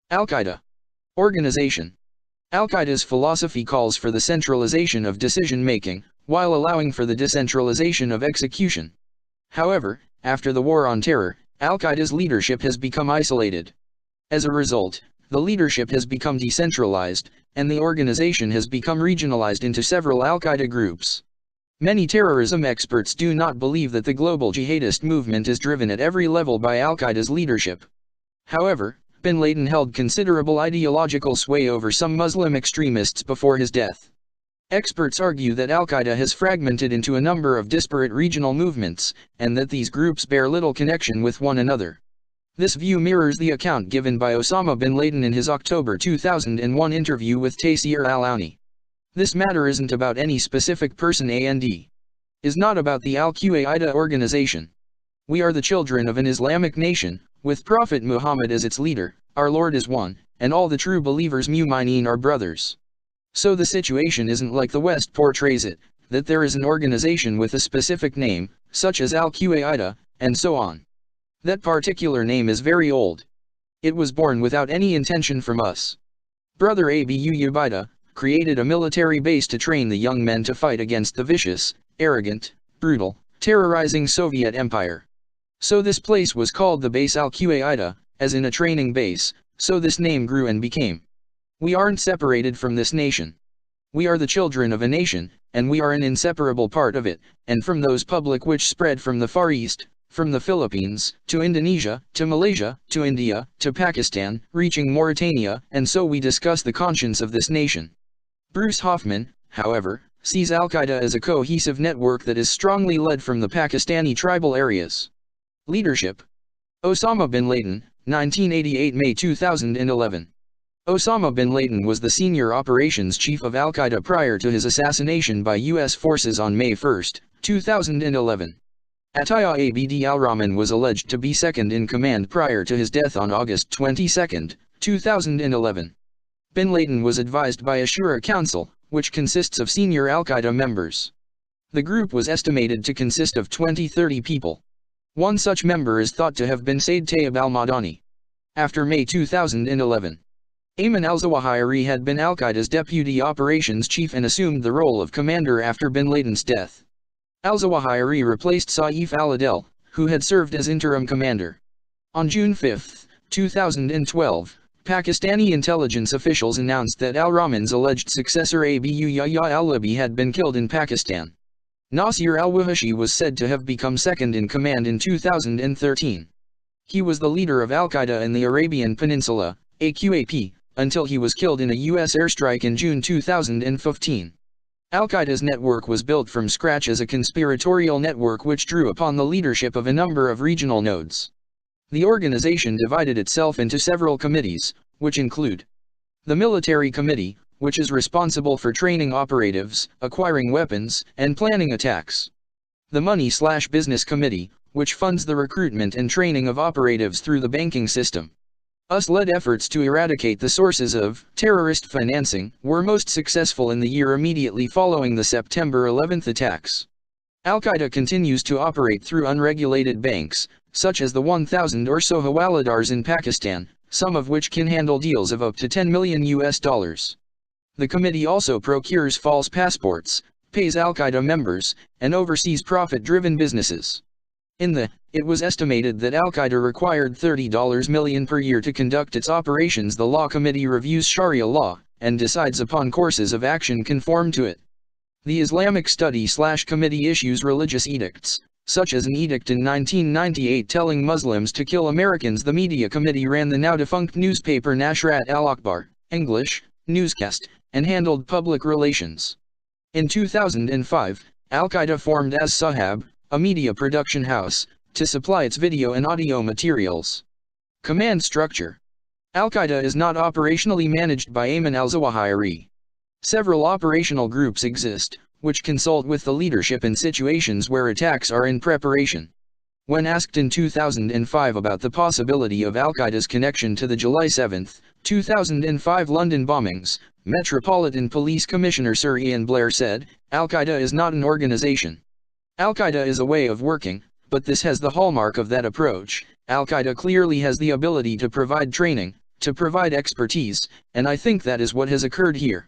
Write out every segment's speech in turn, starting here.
Al-Qaeda. Organization. Al-Qaeda's philosophy calls for the centralization of decision-making, while allowing for the decentralization of execution. However, after the War on Terror, Al-Qaeda's leadership has become isolated. As a result, the leadership has become decentralized, and the organization has become regionalized into several Al-Qaeda groups. Many terrorism experts do not believe that the global jihadist movement is driven at every level by Al-Qaeda's leadership. However, bin Laden held considerable ideological sway over some Muslim extremists before his death. Experts argue that Al-Qaeda has fragmented into a number of disparate regional movements, and that these groups bear little connection with one another. This view mirrors the account given by Osama bin Laden in his October 2001 interview with Taysir al-Auni. This matter isn't about any specific person and is not about the Al-Qaeda organization. We are the children of an Islamic nation, with Prophet Muhammad as its leader, our Lord is one, and all the true believers mu'mineen are brothers. So the situation isn't like the West portrays it, that there is an organization with a specific name, such as Al-Qaeda, and so on. That particular name is very old. It was born without any intention from us. Brother Abu Ubaidah created a military base to train the young men to fight against the vicious, arrogant, brutal, terrorizing Soviet Empire. So this place was called the base Al-Qaeda, as in a training base, so this name grew and became. We aren't separated from this nation. We are the children of a nation, and we are an inseparable part of it, and from those public which spread from the Far East, from the Philippines, to Indonesia, to Malaysia, to India, to Pakistan, reaching Mauritania, and so we discuss the conscience of this nation. Bruce Hoffman, however, sees Al-Qaeda as a cohesive network that is strongly led from the Pakistani tribal areas. Leadership. Osama bin Laden, 1988–May 2011. Osama bin Laden was the senior operations chief of Al-Qaeda prior to his assassination by U.S. forces on May 1, 2011. Atiyah Abd al-Rahman was alleged to be second in command prior to his death on August 22, 2011. Bin Laden was advised by a Shura Council, which consists of senior Al-Qaeda members. The group was estimated to consist of 20–30 people. One such member is thought to have been Said Tayyib al-Madani. After May 2011, Ayman al-Zawahiri had been Al-Qaeda's deputy operations chief and assumed the role of commander after bin Laden's death. Al-Zawahiri replaced Saif al-Adel, who had served as interim commander. On June 5, 2012, Pakistani intelligence officials announced that al-Rahman's alleged successor Abu Yahya al-Libi had been killed in Pakistan. Nasir al-Wahashi was said to have become second in command in 2013. He was the leader of Al-Qaeda in the Arabian Peninsula, AQAP, until he was killed in a U.S. airstrike in June 2015. Al-Qaeda's network was built from scratch as a conspiratorial network which drew upon the leadership of a number of regional nodes. The organization divided itself into several committees, which include the Military Committee, which is responsible for training operatives, acquiring weapons, and planning attacks. The Money/Business Committee, which funds the recruitment and training of operatives through the banking system. US-led efforts to eradicate the sources of terrorist financing were most successful in the year immediately following the September 11 attacks. Al-Qaeda continues to operate through unregulated banks, such as the 1,000 or so Hawaladars in Pakistan, some of which can handle deals of up to $10 million. The committee also procures false passports, pays Al-Qaeda members, and oversees profit-driven businesses. It was estimated that Al-Qaeda required $30 million per year to conduct its operations. The Law Committee reviews Sharia law, and decides upon courses of action conform to it. The Islamic Study/Committee issues religious edicts, such as an edict in 1998 telling Muslims to kill Americans. The Media Committee ran the now-defunct newspaper Nashrat al-Akhbar, English, newscast, and handled public relations. In 2005, Al-Qaeda formed As-Sahab, a media production house, to supply its video and audio materials. Command structure. Al-Qaeda is not operationally managed by Ayman al-Zawahiri. Several operational groups exist, which consult with the leadership in situations where attacks are in preparation. When asked in 2005 about the possibility of Al-Qaeda's connection to the July 7, 2005 London bombings, Metropolitan Police Commissioner Sir Ian Blair said, "Al-Qaeda is not an organization. Al-Qaeda is a way of working, but this has the hallmark of that approach. Al-Qaeda clearly has the ability to provide training, to provide expertise, and I think that is what has occurred here.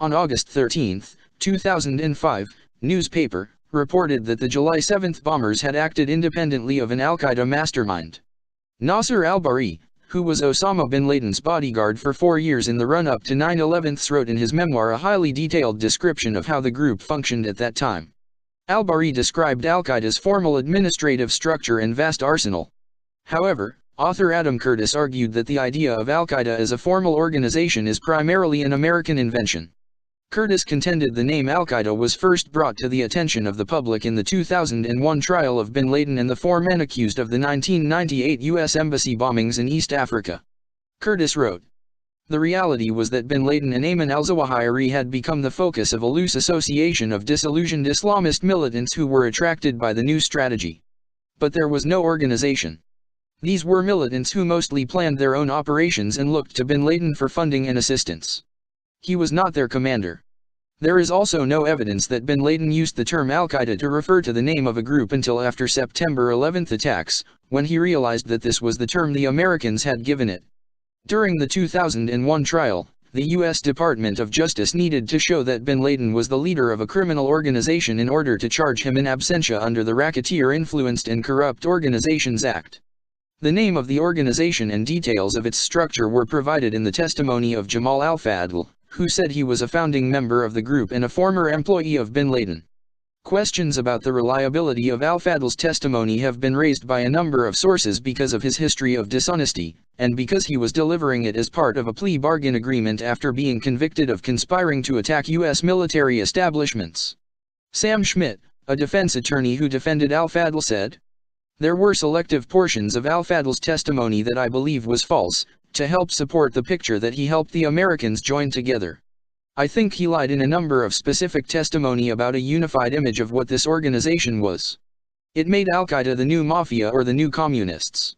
On August 13, 2005, newspaper reported that the July 7 bombers had acted independently of an al-Qaeda mastermind. Nasser al-Bahri, who was Osama bin Laden's bodyguard for 4 years in the run-up to 9/11, wrote in his memoir a highly detailed description of how the group functioned at that time. Al-Bahri described al-Qaeda's formal administrative structure and vast arsenal. However, author Adam Curtis argued that the idea of al-Qaeda as a formal organization is primarily an American invention. Curtis contended the name al-Qaeda was first brought to the attention of the public in the 2001 trial of bin Laden and the 4 men accused of the 1998 U.S. Embassy bombings in East Africa. Curtis wrote, "The reality was that bin Laden and Ayman al-Zawahiri had become the focus of a loose association of disillusioned Islamist militants who were attracted by the new strategy. But there was no organization. These were militants who mostly planned their own operations and looked to bin Laden for funding and assistance. He was not their commander. There is also no evidence that bin Laden used the term al-Qaeda to refer to the name of a group until after September 11 attacks, when he realized that this was the term the Americans had given it. During the 2001 trial, the U.S. Department of Justice needed to show that bin Laden was the leader of a criminal organization in order to charge him in absentia under the Racketeer Influenced and Corrupt Organizations Act. The name of the organization and details of its structure were provided in the testimony of Jamal al-Fadl, who said he was a founding member of the group and a former employee of bin Laden. Questions about the reliability of al-Fadl's testimony have been raised by a number of sources because of his history of dishonesty, and because he was delivering it as part of a plea bargain agreement after being convicted of conspiring to attack U.S. military establishments. Sam Schmidt, a defense attorney who defended al-Fadl, said, "There were selective portions of al-Fadl's testimony that I believe was false, to help support the picture that he helped the Americans join together. I think he lied in a number of specific testimony about a unified image of what this organization was. It made al-Qaeda the new mafia or the new communists.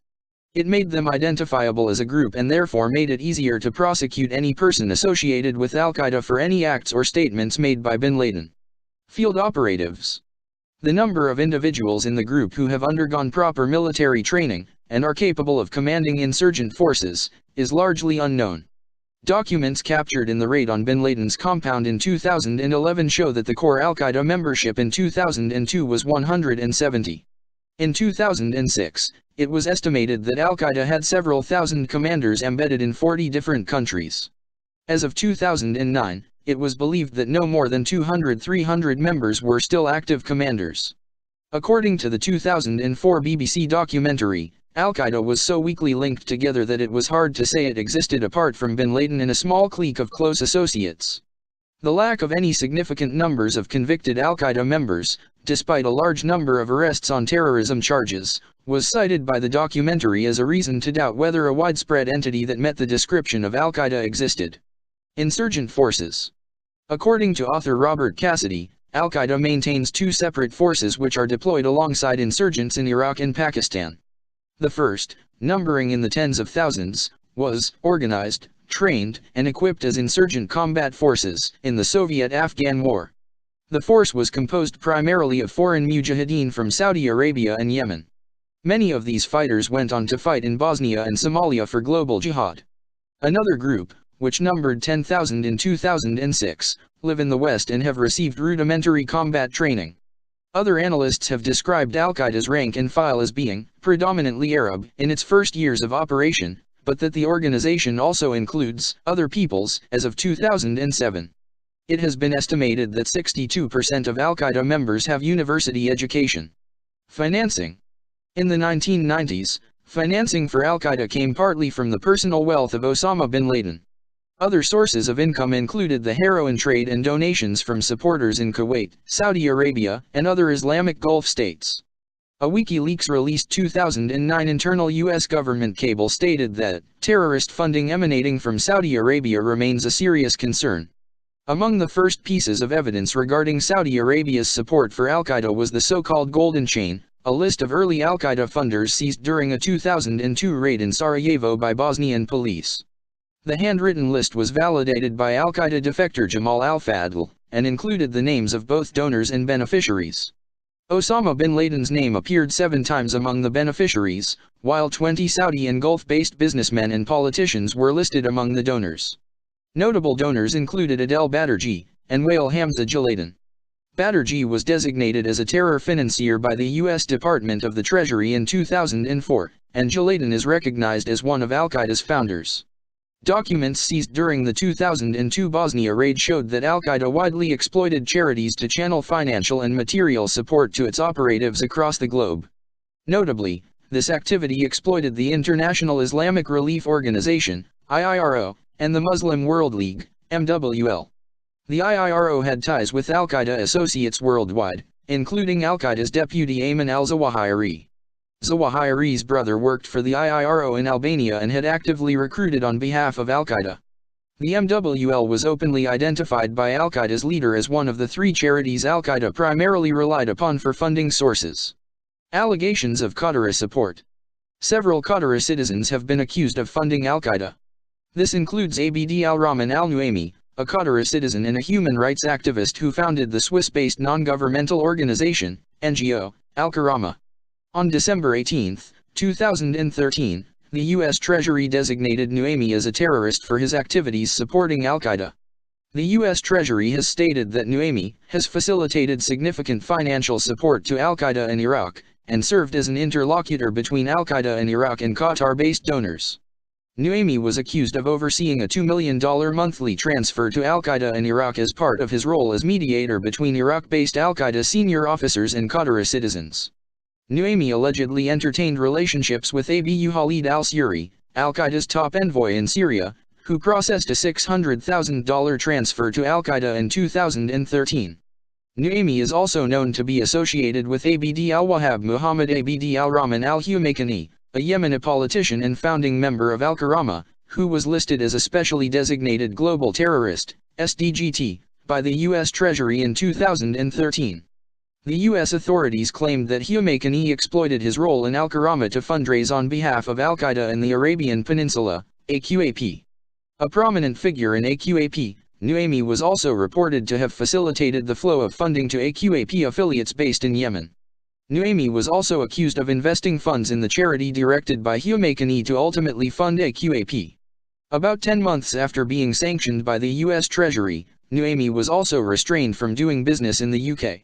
It made them identifiable as a group and therefore made it easier to prosecute any person associated with al-Qaeda for any acts or statements made by bin Laden." Field operatives. The number of individuals in the group who have undergone proper military training, and are capable of commanding insurgent forces, is largely unknown. Documents captured in the raid on bin Laden's compound in 2011 show that the core al-Qaeda membership in 2002 was 170. In 2006, it was estimated that al-Qaeda had several thousand commanders embedded in 40 different countries. As of 2009, it was believed that no more than 200-300 members were still active commanders. According to the 2004 BBC documentary, al-Qaeda was so weakly linked together that it was hard to say it existed apart from bin Laden and a small clique of close associates. The lack of any significant numbers of convicted al-Qaeda members, despite a large number of arrests on terrorism charges, was cited by the documentary as a reason to doubt whether a widespread entity that met the description of al-Qaeda existed. Insurgent forces. According to author Robert Cassidy, al-Qaeda maintains 2 separate forces which are deployed alongside insurgents in Iraq and Pakistan. The first, numbering in the tens of thousands, was organized, trained, and equipped as insurgent combat forces in the Soviet-Afghan War. The force was composed primarily of foreign mujahideen from Saudi Arabia and Yemen. Many of these fighters went on to fight in Bosnia and Somalia for global jihad. Another group, which numbered 10,000 in 2006, live in the West and have received rudimentary combat training. Other analysts have described al-Qaeda's rank and file as being predominantly Arab in its first years of operation, but that the organization also includes other peoples as of 2007. It has been estimated that 62% of al-Qaeda members have university education. Financing. In the 1990s, financing for al-Qaeda came partly from the personal wealth of Osama bin Laden. Other sources of income included the heroin trade and donations from supporters in Kuwait, Saudi Arabia, and other Islamic Gulf states. A WikiLeaks released 2009 internal U.S. government cable stated that terrorist funding emanating from Saudi Arabia remains a serious concern. Among the first pieces of evidence regarding Saudi Arabia's support for al-Qaeda was the so-called Golden Chain, a list of early al-Qaeda funders seized during a 2002 raid in Sarajevo by Bosnian police. The handwritten list was validated by al-Qaeda defector Jamal al-Fadl, and included the names of both donors and beneficiaries. Osama bin Laden's name appeared 7 times among the beneficiaries, while 20 Saudi and Gulf-based businessmen and politicians were listed among the donors. Notable donors included Adel Baderjee and Wael Hamza Jaladen. Baderjee was designated as a terror financier by the U.S. Department of the Treasury in 2004, and Jaladen is recognized as one of al-Qaeda's founders. Documents seized during the 2002 Bosnia raid showed that al-Qaeda widely exploited charities to channel financial and material support to its operatives across the globe. Notably, this activity exploited the International Islamic Relief Organization, IIRO, and the Muslim World League, MWL. The IIRO had ties with al-Qaeda associates worldwide, including al-Qaeda's deputy Ayman al-Zawahiri. Zawahiri's brother worked for the IIRO in Albania and had actively recruited on behalf of al-Qaeda. The MWL was openly identified by al-Qaeda's leader as one of the 3 charities al-Qaeda primarily relied upon for funding sources. Allegations of Qatar support. Several Qatar citizens have been accused of funding al-Qaeda. This includes Abd al-Rahman al-Nuaimi, a Qatar citizen and a human rights activist who founded the Swiss-based non-governmental organization, NGO, Al-Karama. On December 18, 2013, the U.S. Treasury designated Nuaimi as a terrorist for his activities supporting al-Qaeda. The U.S. Treasury has stated that Nuaimi has facilitated significant financial support to al-Qaeda in Iraq, and served as an interlocutor between al-Qaeda in Iraq and Qatar-based donors. Nuaimi was accused of overseeing a $2 million monthly transfer to al-Qaeda in Iraq as part of his role as mediator between Iraq-based al-Qaeda senior officers and Qatar citizens. Nuaimi allegedly entertained relationships with Abu Khalid al-Suri, al-Qaeda's top envoy in Syria, who processed a $600,000 transfer to al-Qaeda in 2013. Nuaimi is also known to be associated with Abd al-Wahhab Muhammad Abd al-Rahman al-Humaykani, a Yemeni politician and founding member of Al-Karama, who was listed as a specially designated global terrorist, SDGT, by the U.S. Treasury in 2013. The U.S. authorities claimed that Humaykani exploited his role in Al-Karama to fundraise on behalf of al-Qaeda in the Arabian Peninsula, AQAP. A prominent figure in AQAP, Nuaimi was also reported to have facilitated the flow of funding to AQAP affiliates based in Yemen. Nuaimi was also accused of investing funds in the charity directed by Humaykani to ultimately fund AQAP. About 10 months after being sanctioned by the U.S. Treasury, Nuaimi was also restrained from doing business in the UK.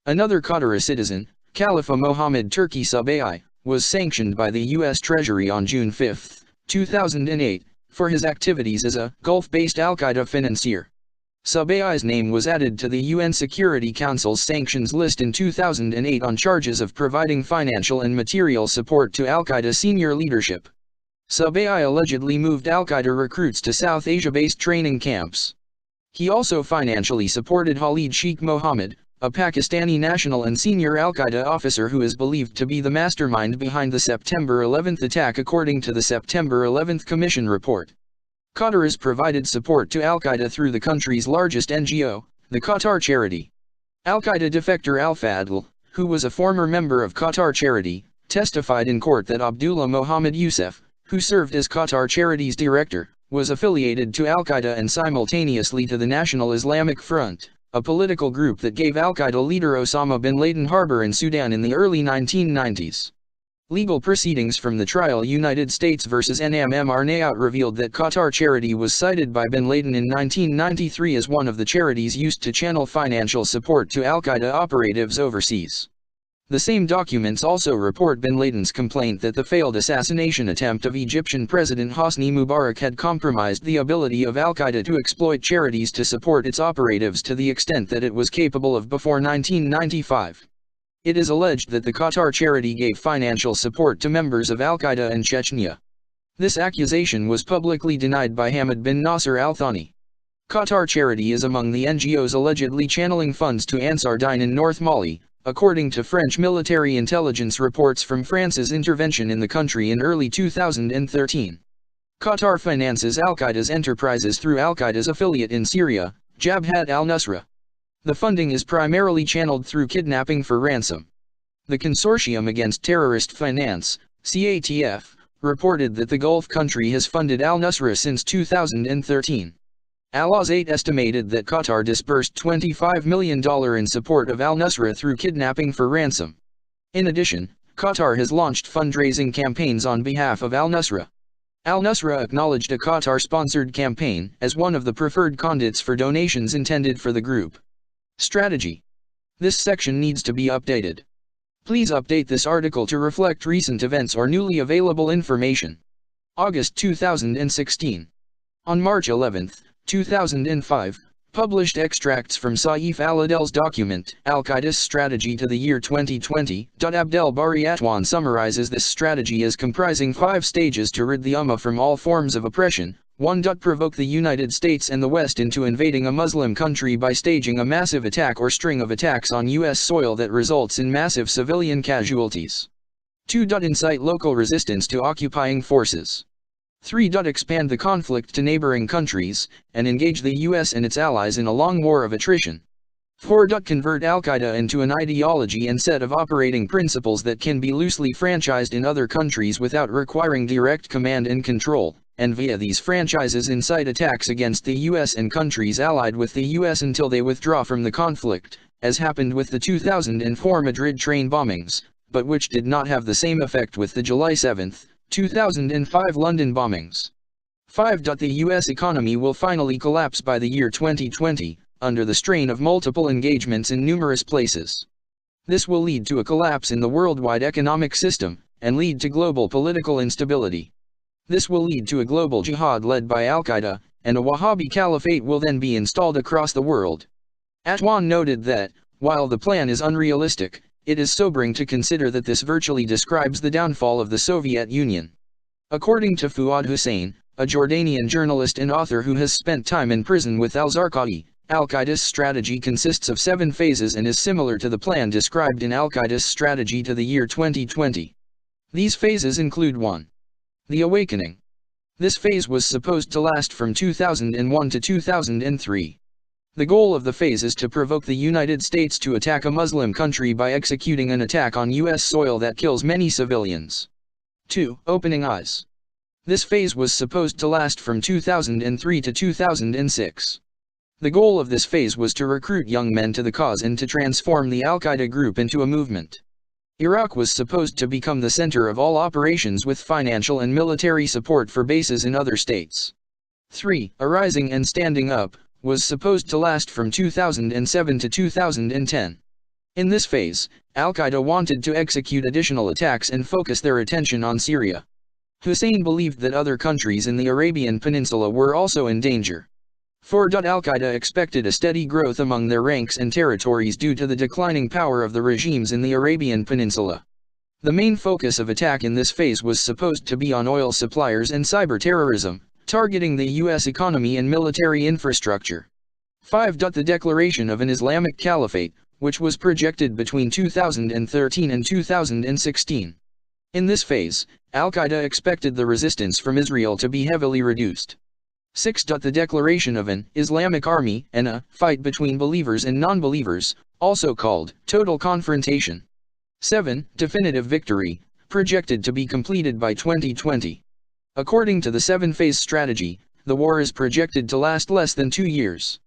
Another Qatar citizen, Khalifa Mohammed Turki Sabai, was sanctioned by the U.S. Treasury on June 5, 2008, for his activities as a Gulf-based al-Qaeda financier. Sabai's name was added to the UN Security Council's sanctions list in 2008 on charges of providing financial and material support to al-Qaeda senior leadership. Sabai allegedly moved al-Qaeda recruits to South Asia-based training camps. He also financially supported Khalid Sheikh Mohammed, a Pakistani national and senior al-Qaeda officer who is believed to be the mastermind behind the September 11 attack according to the September 11 Commission report. Qatar has provided support to al-Qaeda through the country's largest NGO, the Qatar Charity. Al-Qaeda defector Al-Fadl, who was a former member of Qatar Charity, testified in court that Abdullah Mohammed Youssef, who served as Qatar Charity's director, was affiliated to al-Qaeda and simultaneously to the National Islamic Front, a political group that gave al-Qaeda leader Osama bin Laden harbor in Sudan in the early 1990s. Legal proceedings from the trial United States vs. NMM Nayout revealed that Qatar Charity was cited by bin Laden in 1993 as one of the charities used to channel financial support to al-Qaeda operatives overseas. The same documents also report bin Laden's complaint that the failed assassination attempt of Egyptian President Hosni Mubarak had compromised the ability of al-Qaeda to exploit charities to support its operatives to the extent that it was capable of before 1995. It is alleged that the Qatar Charity gave financial support to members of al-Qaeda in Chechnya. This accusation was publicly denied by Hamad bin Nasser al-Thani. Qatar Charity is among the NGOs allegedly channeling funds to Ansar Dine in North Mali, according to French military intelligence reports from France's intervention in the country in early 2013. Qatar finances al-Qaeda's enterprises through al-Qaeda's affiliate in Syria, Jabhat al-Nusra. The funding is primarily channeled through kidnapping for ransom. The Consortium Against Terrorist Finance, CATF, reported that the Gulf country has funded al-Nusra since 2013. Al-Azad estimated that Qatar disbursed $25 million in support of al-Nusra through kidnapping for ransom. In addition, Qatar has launched fundraising campaigns on behalf of al-Nusra. Al-Nusra acknowledged a Qatar-sponsored campaign as one of the preferred conduits for donations intended for the group. Strategy. This section needs to be updated. Please update this article to reflect recent events or newly available information. August 2016. On March 11, 2005, published extracts from Saif al-Adal's document, Al-Qaeda's Strategy to the Year 2020. Abdel Bari Atwan summarizes this strategy as comprising 5 stages to rid the Ummah from all forms of oppression. 1. Provoke the United States and the West into invading a Muslim country by staging a massive attack or string of attacks on U.S. soil that results in massive civilian casualties. 2. Incite local resistance to occupying forces. 3. Expand the conflict to neighboring countries, and engage the U.S. and its allies in a long war of attrition. 4. Convert Al-Qaeda into an ideology and set of operating principles that can be loosely franchised in other countries without requiring direct command and control, and via these franchises incite attacks against the U.S. and countries allied with the U.S. until they withdraw from the conflict, as happened with the 2004 Madrid train bombings, but which did not have the same effect with the July 7, 2005 London bombings. 5. The U.S. economy will finally collapse by the year 2020, under the strain of multiple engagements in numerous places. This will lead to a collapse in the worldwide economic system, and lead to global political instability. This will lead to a global jihad led by Al-Qaeda, and a Wahhabi caliphate will then be installed across the world. Atwan noted that, while the plan is unrealistic, it is sobering to consider that this virtually describes the downfall of the Soviet Union. According to Fuad Hussein, a Jordanian journalist and author who has spent time in prison with al-Zarqawi, Al-Qaeda's strategy consists of 7 phases and is similar to the plan described in Al-Qaeda's Strategy to the Year 2020. These phases include 1. The Awakening. This phase was supposed to last from 2001 to 2003. The goal of the phase is to provoke the United States to attack a Muslim country by executing an attack on U.S. soil that kills many civilians. 2. Opening Eyes. This phase was supposed to last from 2003 to 2006. The goal of this phase was to recruit young men to the cause and to transform the Al-Qaeda group into a movement. Iraq was supposed to become the center of all operations with financial and military support for bases in other states. 3. Arising and Standing Up was supposed to last from 2007 to 2010. In this phase, Al-Qaeda wanted to execute additional attacks and focus their attention on Syria. Hussein believed that other countries in the Arabian Peninsula were also in danger. 4. Al-Qaeda expected a steady growth among their ranks and territories due to the declining power of the regimes in the Arabian Peninsula. The main focus of attack in this phase was supposed to be on oil suppliers and cyber terrorism, targeting the U.S. economy and military infrastructure. 5. The declaration of an Islamic Caliphate, which was projected between 2013 and 2016. In this phase, Al-Qaeda expected the resistance from Israel to be heavily reduced. 6. The declaration of an Islamic army and a fight between believers and non-believers, also called total confrontation. 7. Definitive victory, projected to be completed by 2020. According to the 7-phase strategy, the war is projected to last less than 2 years.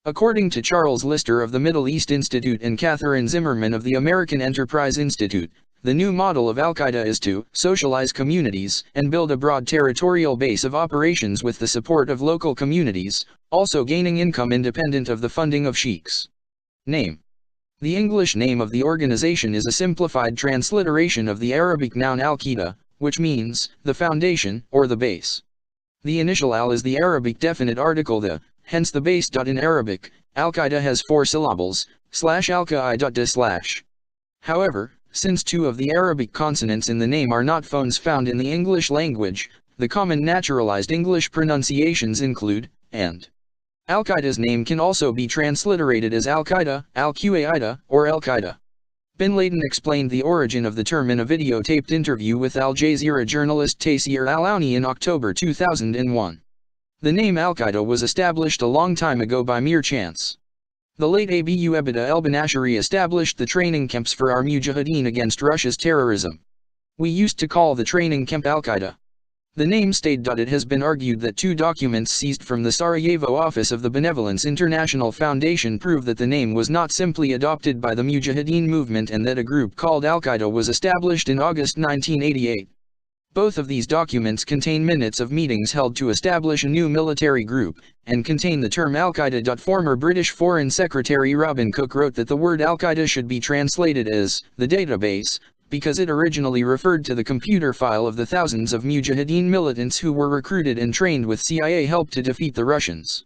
According to Charles Lister of the Middle East Institute and Catherine Zimmerman of the American Enterprise Institute, the new model of Al-Qaeda is to socialize communities and build a broad territorial base of operations with the support of local communities, also gaining income independent of the funding of sheikhs. Name. The English name of the organization is a simplified transliteration of the Arabic noun al-Qaeda, which means the foundation or the base. The initial al is the Arabic definite article the, hence the base. In Arabic, Al-Qaeda has 4 syllables, /al-qaida. However, since 2 of the Arabic consonants in the name are not phones found in the English language, the common naturalized English pronunciations include, and. Al-Qaeda's name can also be transliterated as Al-Qaeda, Al-Qaeda, or Al-Qaeda. Bin Laden explained the origin of the term in a videotaped interview with Al Jazeera journalist Taysir Al-Auni in October 2001. The name Al-Qaeda was established a long time ago by mere chance. The late Abu Ubaidah el-Banashiri established the training camps for our mujahideen against Russia's terrorism. We used to call the training camp Al-Qaeda. The name stayed. It has been argued that two documents seized from the Sarajevo office of the Benevolence International Foundation prove that the name was not simply adopted by the Mujahideen movement and that a group called Al-Qaeda was established in August 1988. Both of these documents contain minutes of meetings held to establish a new military group, and contain the term Al-Qaeda. Former British Foreign Secretary Robin Cook wrote that the word Al-Qaeda should be translated as the database, because it originally referred to the computer file of the thousands of Mujahideen militants who were recruited and trained with CIA help to defeat the Russians.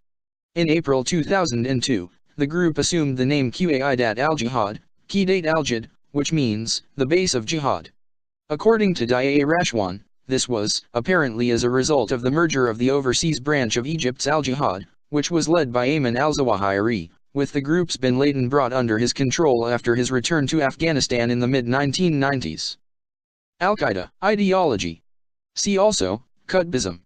In April 2002, the group assumed the name Qaidat al-Jihad, Qidat al-Jihad, which means, the base of jihad. According to Dia Rashwan, this was, apparently as a result of the merger of the overseas branch of Egypt's al-Jihad, which was led by Ayman al-Zawahiri, with the group's bin Laden brought under his control after his return to Afghanistan in the mid-1990s. Al-Qaeda ideology. See also, Qutbism.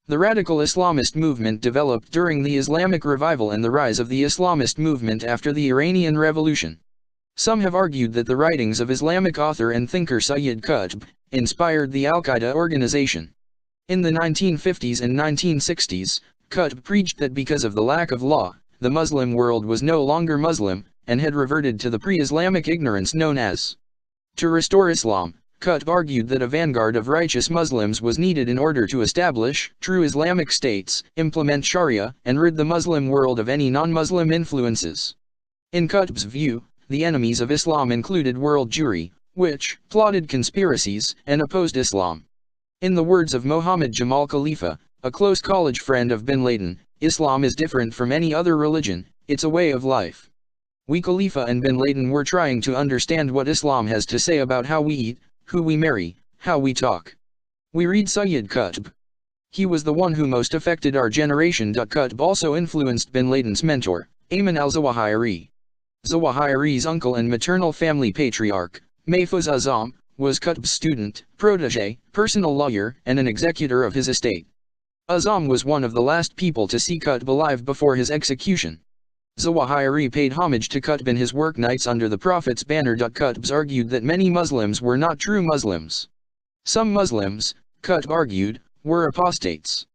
The radical Islamist movement developed during the Islamic revival and the rise of the Islamist movement after the Iranian Revolution. Some have argued that the writings of Islamic author and thinker Sayyid Qutb inspired the Al-Qaeda organization. In the 1950s and 1960s, Qutb preached that because of the lack of law, the Muslim world was no longer Muslim, and had reverted to the pre-Islamic ignorance known as. To restore Islam, Qutb argued that a vanguard of righteous Muslims was needed in order to establish true Islamic states, implement Sharia, and rid the Muslim world of any non-Muslim influences. In Qutb's view, the enemies of Islam included world Jewry, which plotted conspiracies and opposed Islam. In the words of Mohammed Jamal Khalifa, a close college friend of bin Laden, Islam is different from any other religion, it's a way of life. We Khalifa and bin Laden were trying to understand what Islam has to say about how we eat, who we marry, how we talk. We read Sayyid Qutb. He was the one who most affected our generation. Qutb also influenced bin Laden's mentor, Ayman al-Zawahiri. Zawahiri's uncle and maternal family patriarch, Mahfouz Azzam, was Qutb's student, protege, personal lawyer, and an executor of his estate. Azzam was one of the last people to see Qutb alive before his execution. Zawahiri paid homage to Qutb in his work Nights Under the Prophet's Banner. Qutb argued that many Muslims were not true Muslims. Some Muslims, Qutb argued, were apostates.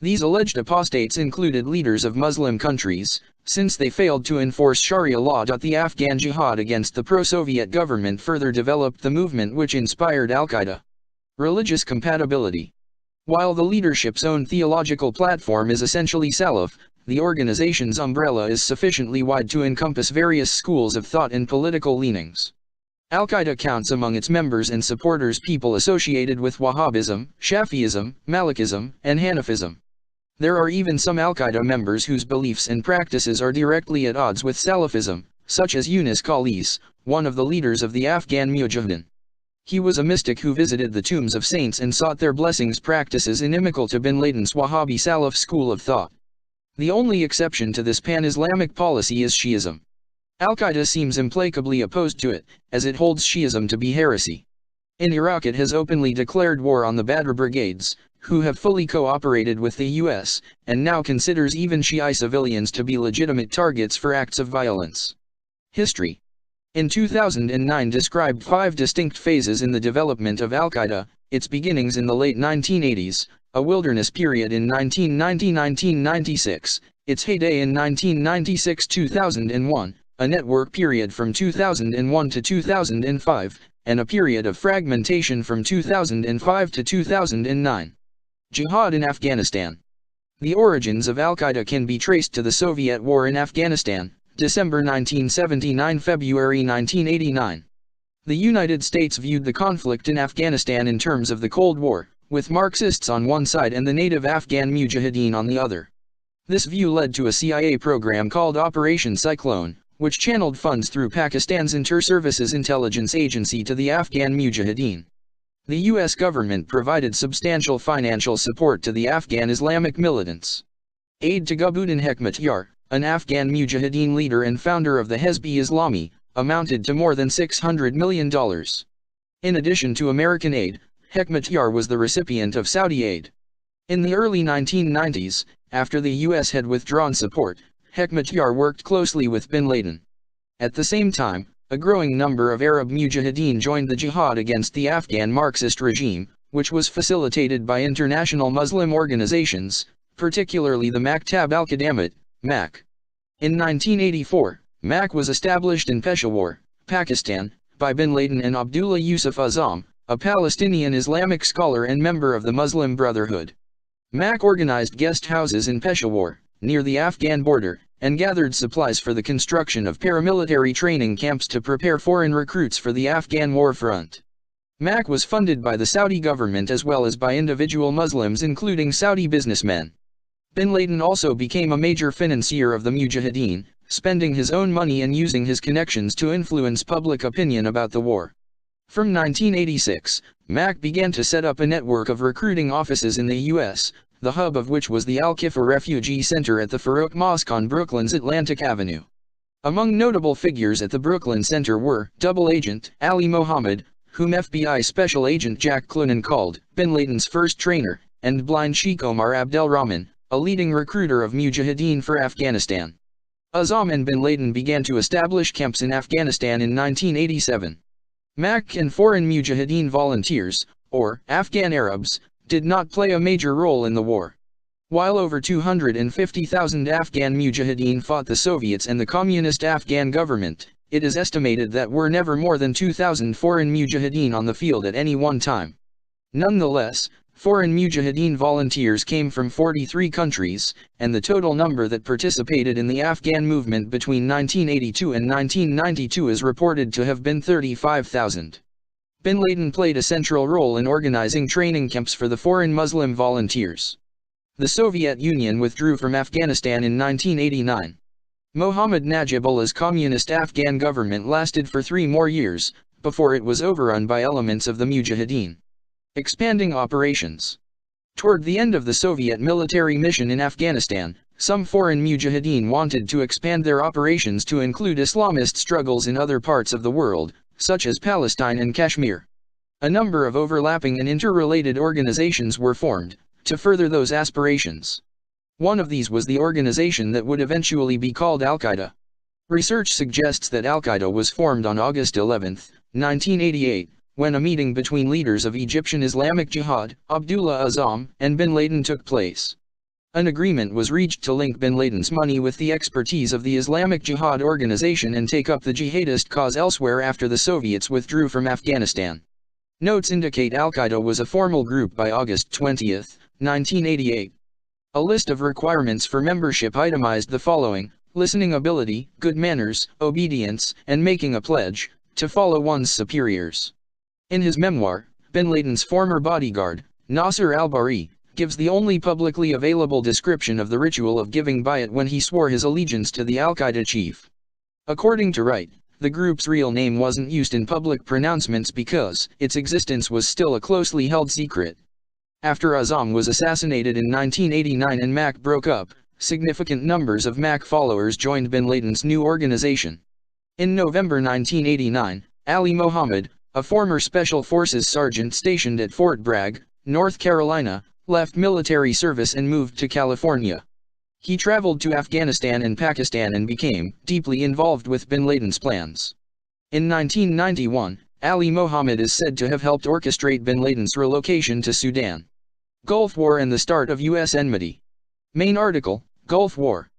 These alleged apostates included leaders of Muslim countries, since they failed to enforce Sharia law. The Afghan jihad against the pro-Soviet government further developed the movement which inspired Al-Qaeda. Religious compatibility. While the leadership's own theological platform is essentially Salaf, the organization's umbrella is sufficiently wide to encompass various schools of thought and political leanings. Al-Qaeda counts among its members and supporters people associated with Wahhabism, Shafi'ism, Malikism, and Hanafism. There are even some Al-Qaeda members whose beliefs and practices are directly at odds with Salafism, such as Yunus Khalis, one of the leaders of the Afghan Mujahideen. He was a mystic who visited the tombs of saints and sought their blessings, practices inimical to bin Laden's Wahhabi Salaf school of thought. The only exception to this pan-Islamic policy is Shi'ism. Al-Qaeda seems implacably opposed to it, as it holds Shi'ism to be heresy. In Iraq it has openly declared war on the Badr Brigades, who have fully cooperated with the US, and now considers even Shi'i civilians to be legitimate targets for acts of violence. History. In 2009 described 5 distinct phases in the development of Al-Qaeda: its beginnings in the late 1980s, a wilderness period in 1990-1996, its heyday in 1996-2001, a network period from 2001 to 2005, and a period of fragmentation from 2005 to 2009. Jihad in Afghanistan. The origins of Al-Qaeda can be traced to the Soviet War in Afghanistan, December 1979 – February 1989. The United States viewed the conflict in Afghanistan in terms of the Cold War, with Marxists on one side and the native Afghan Mujahideen on the other. This view led to a CIA program called Operation Cyclone, which channeled funds through Pakistan's Inter-Services Intelligence Agency to the Afghan Mujahideen. The U.S. government provided substantial financial support to the Afghan Islamic militants. Aid to Gulbuddin Hekmatyar, an Afghan Mujahideen leader and founder of the Hezb-e-Islami, amounted to more than $600 million. In addition to American aid, Hekmatyar was the recipient of Saudi aid. In the early 1990s, after the U.S. had withdrawn support, Hekmatyar worked closely with bin Laden. At the same time, a growing number of Arab Mujahideen joined the jihad against the Afghan Marxist regime, which was facilitated by international Muslim organizations, particularly the Maktab al-Qadamat, MAK. In 1984, MAK was established in Peshawar, Pakistan, by bin Laden and Abdullah Yusuf Azzam, a Palestinian Islamic scholar and member of the Muslim Brotherhood. MAK organized guest houses in Peshawar, near the Afghan border, and gathered supplies for the construction of paramilitary training camps to prepare foreign recruits for the Afghan war front. MAK was funded by the Saudi government as well as by individual Muslims including Saudi businessmen. Bin Laden also became a major financier of the Mujahideen, spending his own money and using his connections to influence public opinion about the war. From 1986, MAK began to set up a network of recruiting offices in the U.S., the hub of which was the Al-Kifa Refugee Center at the Farouk Mosque on Brooklyn's Atlantic Avenue. Among notable figures at the Brooklyn Center were Double Agent Ali Mohammed, whom FBI Special Agent Jack Clunan called bin Laden's first trainer, and Blind Sheikh Omar Abdelrahman, a leading recruiter of Mujahideen for Afghanistan. Azzam and bin Laden began to establish camps in Afghanistan in 1987. MAK and foreign Mujahideen volunteers, or Afghan Arabs, did not play a major role in the war. While over 250,000 Afghan Mujahideen fought the Soviets and the communist Afghan government, it is estimated that were never more than 2,000 foreign Mujahideen on the field at any one time. Nonetheless, foreign Mujahideen volunteers came from 43 countries, and the total number that participated in the Afghan movement between 1982 and 1992 is reported to have been 35,000. Bin Laden played a central role in organizing training camps for the foreign Muslim volunteers. The Soviet Union withdrew from Afghanistan in 1989. Mohammad Najibullah's communist Afghan government lasted for 3 more years, before it was overrun by elements of the Mujahideen. Expanding operations. Toward the end of the Soviet military mission in Afghanistan, some foreign Mujahideen wanted to expand their operations to include Islamist struggles in other parts of the world, such as Palestine and Kashmir. A number of overlapping and interrelated organizations were formed, to further those aspirations. One of these was the organization that would eventually be called Al-Qaeda. Research suggests that Al-Qaeda was formed on August 11, 1988, when a meeting between leaders of Egyptian Islamic Jihad, Abdullah Azzam, and bin Laden took place. An agreement was reached to link bin Laden's money with the expertise of the Islamic Jihad organization and take up the jihadist cause elsewhere after the Soviets withdrew from Afghanistan. Notes indicate Al-Qaeda was a formal group by August 20, 1988. A list of requirements for membership itemized the following: listening ability, good manners, obedience, and making a pledge to follow one's superiors. In his memoir, bin Laden's former bodyguard, Nasser al-Bari, gives the only publicly available description of the ritual of giving bayat when he swore his allegiance to the Al-Qaeda chief. According to Wright, the group's real name wasn't used in public pronouncements because its existence was still a closely held secret. After Azzam was assassinated in 1989 and MAK broke up, significant numbers of MAK followers joined bin Laden's new organization. In November 1989, Ali Mohammed, a former Special Forces sergeant stationed at Fort Bragg, North Carolina, left military service and moved to California. He traveled to Afghanistan and Pakistan and became deeply involved with bin Laden's plans. In 1991, Ali Mohammed is said to have helped orchestrate bin Laden's relocation to Sudan. Gulf War and the start of U.S. enmity. Main article, Gulf War.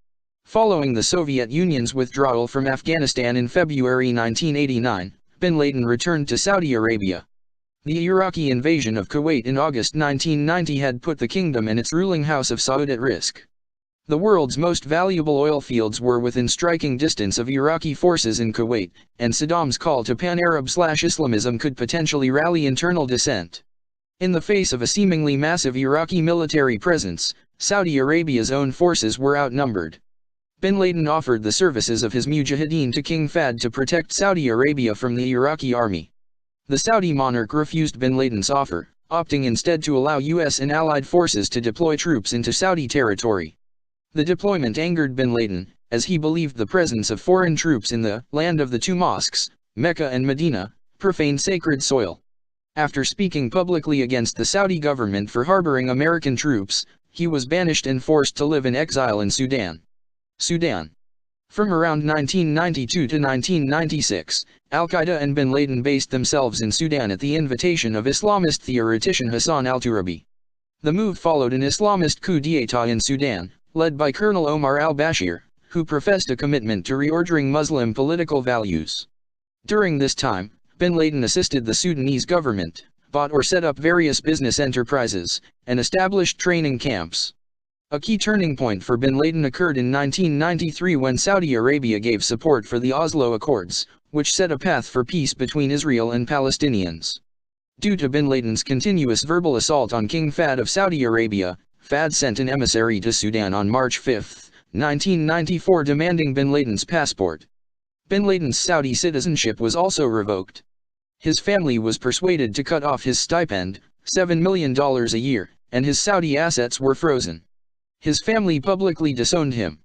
Following the Soviet Union's withdrawal from Afghanistan in February 1989, bin Laden returned to Saudi Arabia. The Iraqi invasion of Kuwait in August 1990 had put the kingdom and its ruling house of Saud at risk. The world's most valuable oil fields were within striking distance of Iraqi forces in Kuwait, and Saddam's call to pan-Arab/Islamism could potentially rally internal dissent. In the face of a seemingly massive Iraqi military presence, Saudi Arabia's own forces were outnumbered. Bin Laden offered the services of his Mujahideen to King Fahd to protect Saudi Arabia from the Iraqi army. The Saudi monarch refused bin Laden's offer, opting instead to allow U.S. and allied forces to deploy troops into Saudi territory. The deployment angered bin Laden, as he believed the presence of foreign troops in the land of the 2 mosques, Mecca and Medina, profaned sacred soil. After speaking publicly against the Saudi government for harboring American troops, he was banished and forced to live in exile in Sudan. Sudan. From around 1992 to 1996, Al-Qaeda and bin Laden based themselves in Sudan at the invitation of Islamist theoretician Hassan al-Turabi. The move followed an Islamist coup d'état in Sudan, led by Colonel Omar al-Bashir, who professed a commitment to reordering Muslim political values. During this time, bin Laden assisted the Sudanese government, bought or set up various business enterprises, and established training camps. A key turning point for bin Laden occurred in 1993 when Saudi Arabia gave support for the Oslo Accords, which set a path for peace between Israel and Palestinians. Due to bin Laden's continuous verbal assault on King Fahd of Saudi Arabia, Fahd sent an emissary to Sudan on March 5, 1994 demanding bin Laden's passport. Bin Laden's Saudi citizenship was also revoked. His family was persuaded to cut off his stipend, $7 million a year, and his Saudi assets were frozen. His family publicly disowned him.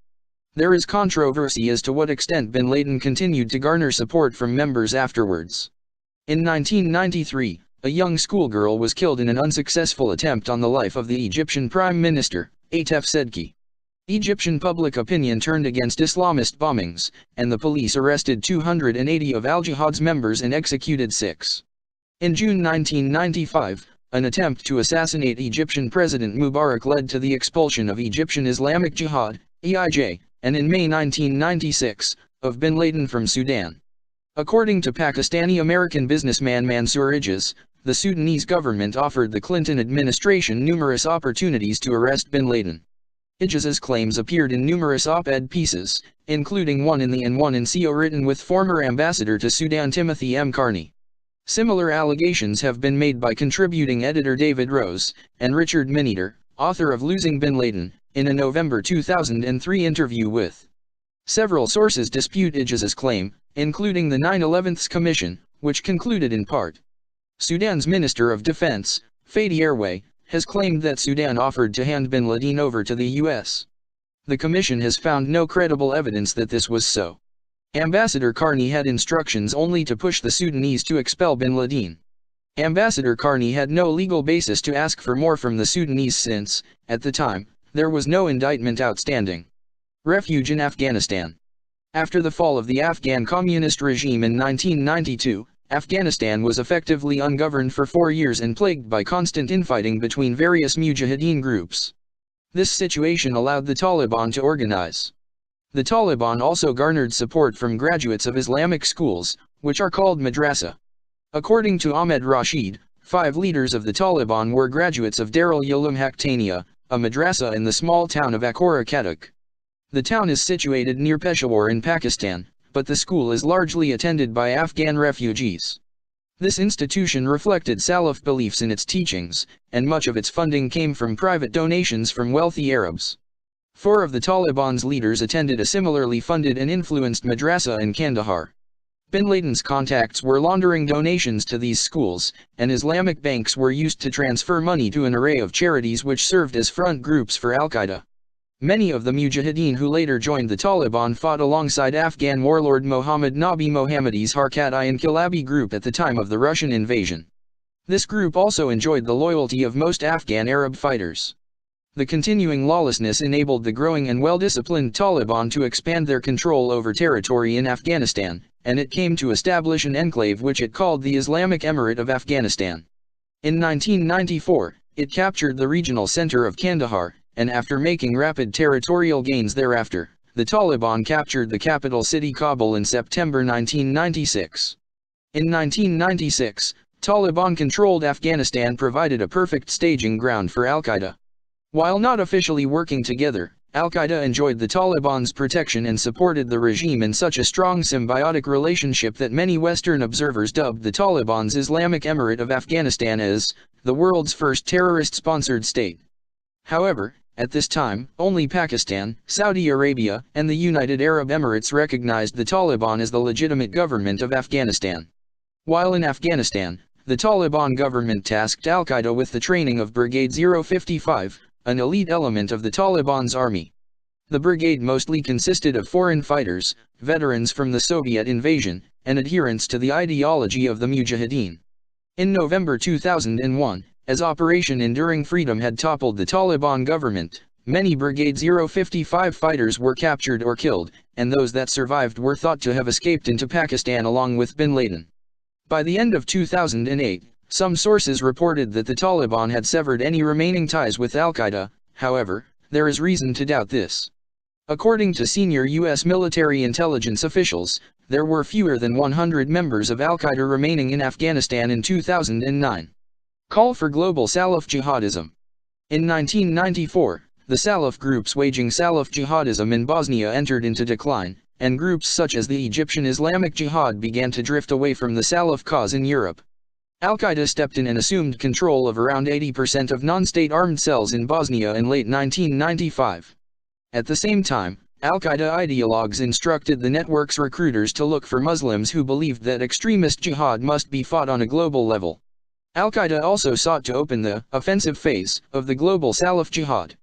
There is controversy as to what extent bin Laden continued to garner support from members afterwards. In 1993, a young schoolgirl was killed in an unsuccessful attempt on the life of the Egyptian Prime Minister, Atef Sedki. Egyptian public opinion turned against Islamist bombings, and the police arrested 280 of al-Jihad's members and executed 6. In June 1995, an attempt to assassinate Egyptian President Mubarak led to the expulsion of Egyptian Islamic Jihad, EIJ, and in May 1996, of bin Laden from Sudan. According to Pakistani-American businessman Mansour Ijaz, the Sudanese government offered the Clinton administration numerous opportunities to arrest bin Laden. Ijaz's claims appeared in numerous op-ed pieces, including one in the and one in CO written with former ambassador to Sudan Timothy M. Carney. Similar allegations have been made by contributing editor David Rose, and Richard Mineater, author of Losing bin Laden, in a November 2003 interview with. Several sources dispute Ijaz's claim, including the 9/11 Commission, which concluded in part. Sudan's Minister of Defense, Fadi Airway, has claimed that Sudan offered to hand bin Laden over to the U.S. The Commission has found no credible evidence that this was so. Ambassador Carney had instructions only to push the Sudanese to expel bin Laden. Ambassador Carney had no legal basis to ask for more from the Sudanese since, at the time, there was no indictment outstanding. Refuge in Afghanistan. After the fall of the Afghan communist regime in 1992, Afghanistan was effectively ungoverned for 4 years and plagued by constant infighting between various mujahideen groups. This situation allowed the Taliban to organize. The Taliban also garnered support from graduates of Islamic schools, which are called madrasa. According to Ahmed Rashid, 5 leaders of the Taliban were graduates of Darul Uloom Haqqaniya, a madrasa in the small town of Akora Khadak. The town is situated near Peshawar in Pakistan, but the school is largely attended by Afghan refugees. This institution reflected Salaf beliefs in its teachings, and much of its funding came from private donations from wealthy Arabs. 4 of the Taliban's leaders attended a similarly funded and influenced madrasa in Kandahar. Bin Laden's contacts were laundering donations to these schools, and Islamic banks were used to transfer money to an array of charities which served as front groups for al-Qaeda. Many of the mujahideen who later joined the Taliban fought alongside Afghan warlord Mohammad Nabi Mohammadi's Harkat-i-Inqilabi group at the time of the Russian invasion. This group also enjoyed the loyalty of most Afghan Arab fighters. The continuing lawlessness enabled the growing and well-disciplined Taliban to expand their control over territory in Afghanistan, and it came to establish an enclave which it called the Islamic Emirate of Afghanistan. In 1994, it captured the regional center of Kandahar, and after making rapid territorial gains thereafter, the Taliban captured the capital city Kabul in September 1996. In 1996, Taliban-controlled Afghanistan provided a perfect staging ground for al-Qaeda. While not officially working together, al-Qaeda enjoyed the Taliban's protection and supported the regime in such a strong symbiotic relationship that many Western observers dubbed the Taliban's Islamic Emirate of Afghanistan as the world's first terrorist-sponsored state. However, at this time, only Pakistan, Saudi Arabia, and the United Arab Emirates recognized the Taliban as the legitimate government of Afghanistan. While in Afghanistan, the Taliban government tasked al-Qaeda with the training of Brigade 055, an elite element of the Taliban's army. The brigade mostly consisted of foreign fighters, veterans from the Soviet invasion, and adherents to the ideology of the Mujahideen. In November 2001, as Operation Enduring Freedom had toppled the Taliban government, many Brigade 055 fighters were captured or killed, and those that survived were thought to have escaped into Pakistan along with bin Laden. By the end of 2008, some sources reported that the Taliban had severed any remaining ties with al-Qaeda. However, there is reason to doubt this. According to senior U.S. military intelligence officials, there were fewer than 100 members of al-Qaeda remaining in Afghanistan in 2009. Call for global Salaf jihadism. In 1994, the Salaf groups waging Salaf jihadism in Bosnia entered into decline, and groups such as the Egyptian Islamic Jihad began to drift away from the Salaf cause in Europe. Al-Qaeda stepped in and assumed control of around 80% of non-state armed cells in Bosnia in late 1995. At the same time, al-Qaeda ideologues instructed the network's recruiters to look for Muslims who believed that extremist jihad must be fought on a global level. Al-Qaeda also sought to open the offensive phase of the global Salaf jihad.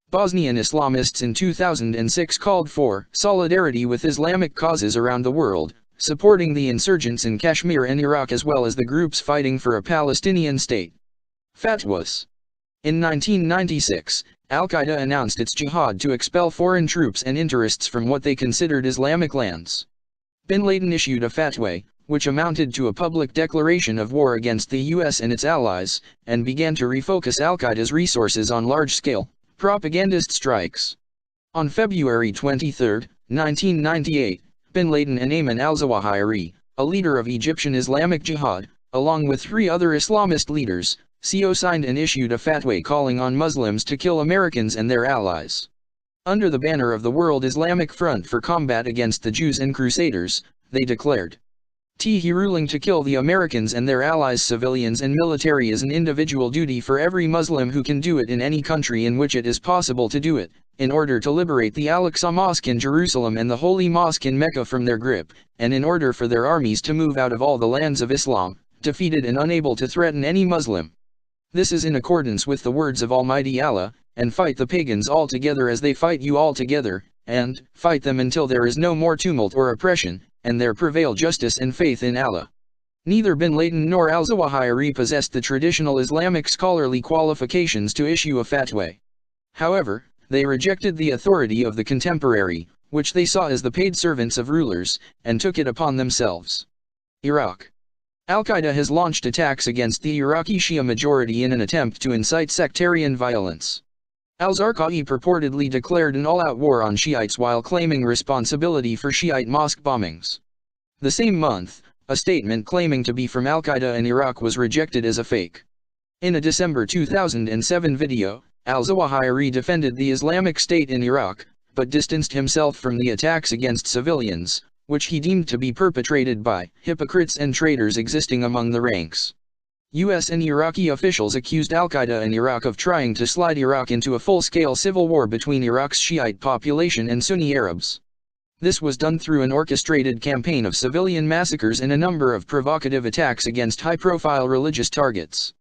Bosnian Islamists in 2006 called for solidarity with Islamic causes around the world, supporting the insurgents in Kashmir and Iraq as well as the groups fighting for a Palestinian state. Fatwas. In 1996, al-Qaeda announced its jihad to expel foreign troops and interests from what they considered Islamic lands. Bin Laden issued a fatwa, which amounted to a public declaration of war against the US and its allies, and began to refocus al-Qaeda's resources on large-scale, propagandist strikes. On February 23, 1998, bin Laden and Ayman al-Zawahiri, a leader of Egyptian Islamic Jihad, along with 3 other Islamist leaders, co-signed and issued a fatwa calling on Muslims to kill Americans and their allies. Under the banner of the World Islamic Front for Combat Against the Jews and Crusaders, they declared, ruling to kill the Americans and their allies, civilians and military is an individual duty for every Muslim who can do it in any country in which it is possible to do it, in order to liberate the Al-Aqsa Mosque in Jerusalem and the Holy Mosque in Mecca from their grip, and in order for their armies to move out of all the lands of Islam, defeated and unable to threaten any Muslim. This is in accordance with the words of Almighty Allah, and fight the pagans all together as they fight you all together, and fight them until there is no more tumult or oppression, and there prevail justice and faith in Allah. Neither bin Laden nor al-Zawahiri possessed the traditional Islamic scholarly qualifications to issue a fatwa. However, they rejected the authority of the contemporary, which they saw as the paid servants of rulers, and took it upon themselves. Iraq. Al-Qaeda has launched attacks against the Iraqi Shia majority in an attempt to incite sectarian violence. Al-Zarqawi purportedly declared an all-out war on Shiites while claiming responsibility for Shiite mosque bombings. The same month, a statement claiming to be from Al-Qaeda in Iraq was rejected as a fake. In a December 2007 video, al-Zawahiri defended the Islamic State in Iraq, but distanced himself from the attacks against civilians, which he deemed to be perpetrated by hypocrites and traitors existing among the ranks. US and Iraqi officials accused al-Qaeda in Iraq of trying to slide Iraq into a full-scale civil war between Iraq's Shiite population and Sunni Arabs. This was done through an orchestrated campaign of civilian massacres and a number of provocative attacks against high-profile religious targets.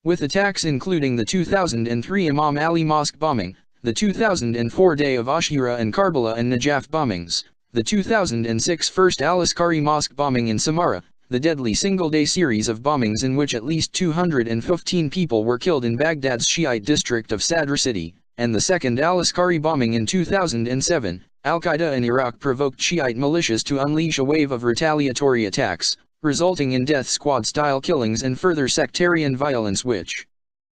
With attacks including the 2003 Imam Ali Mosque bombing, the 2004 Day of Ashura and Karbala and Najaf bombings, the 2006 First Al-Askari Mosque bombing in Samarra, the deadly single-day series of bombings in which at least 215 people were killed in Baghdad's Shiite district of Sadr City, and the second Al-Askari bombing in 2007, Al-Qaeda in Iraq provoked Shiite militias to unleash a wave of retaliatory attacks, resulting in death squad-style killings and further sectarian violence which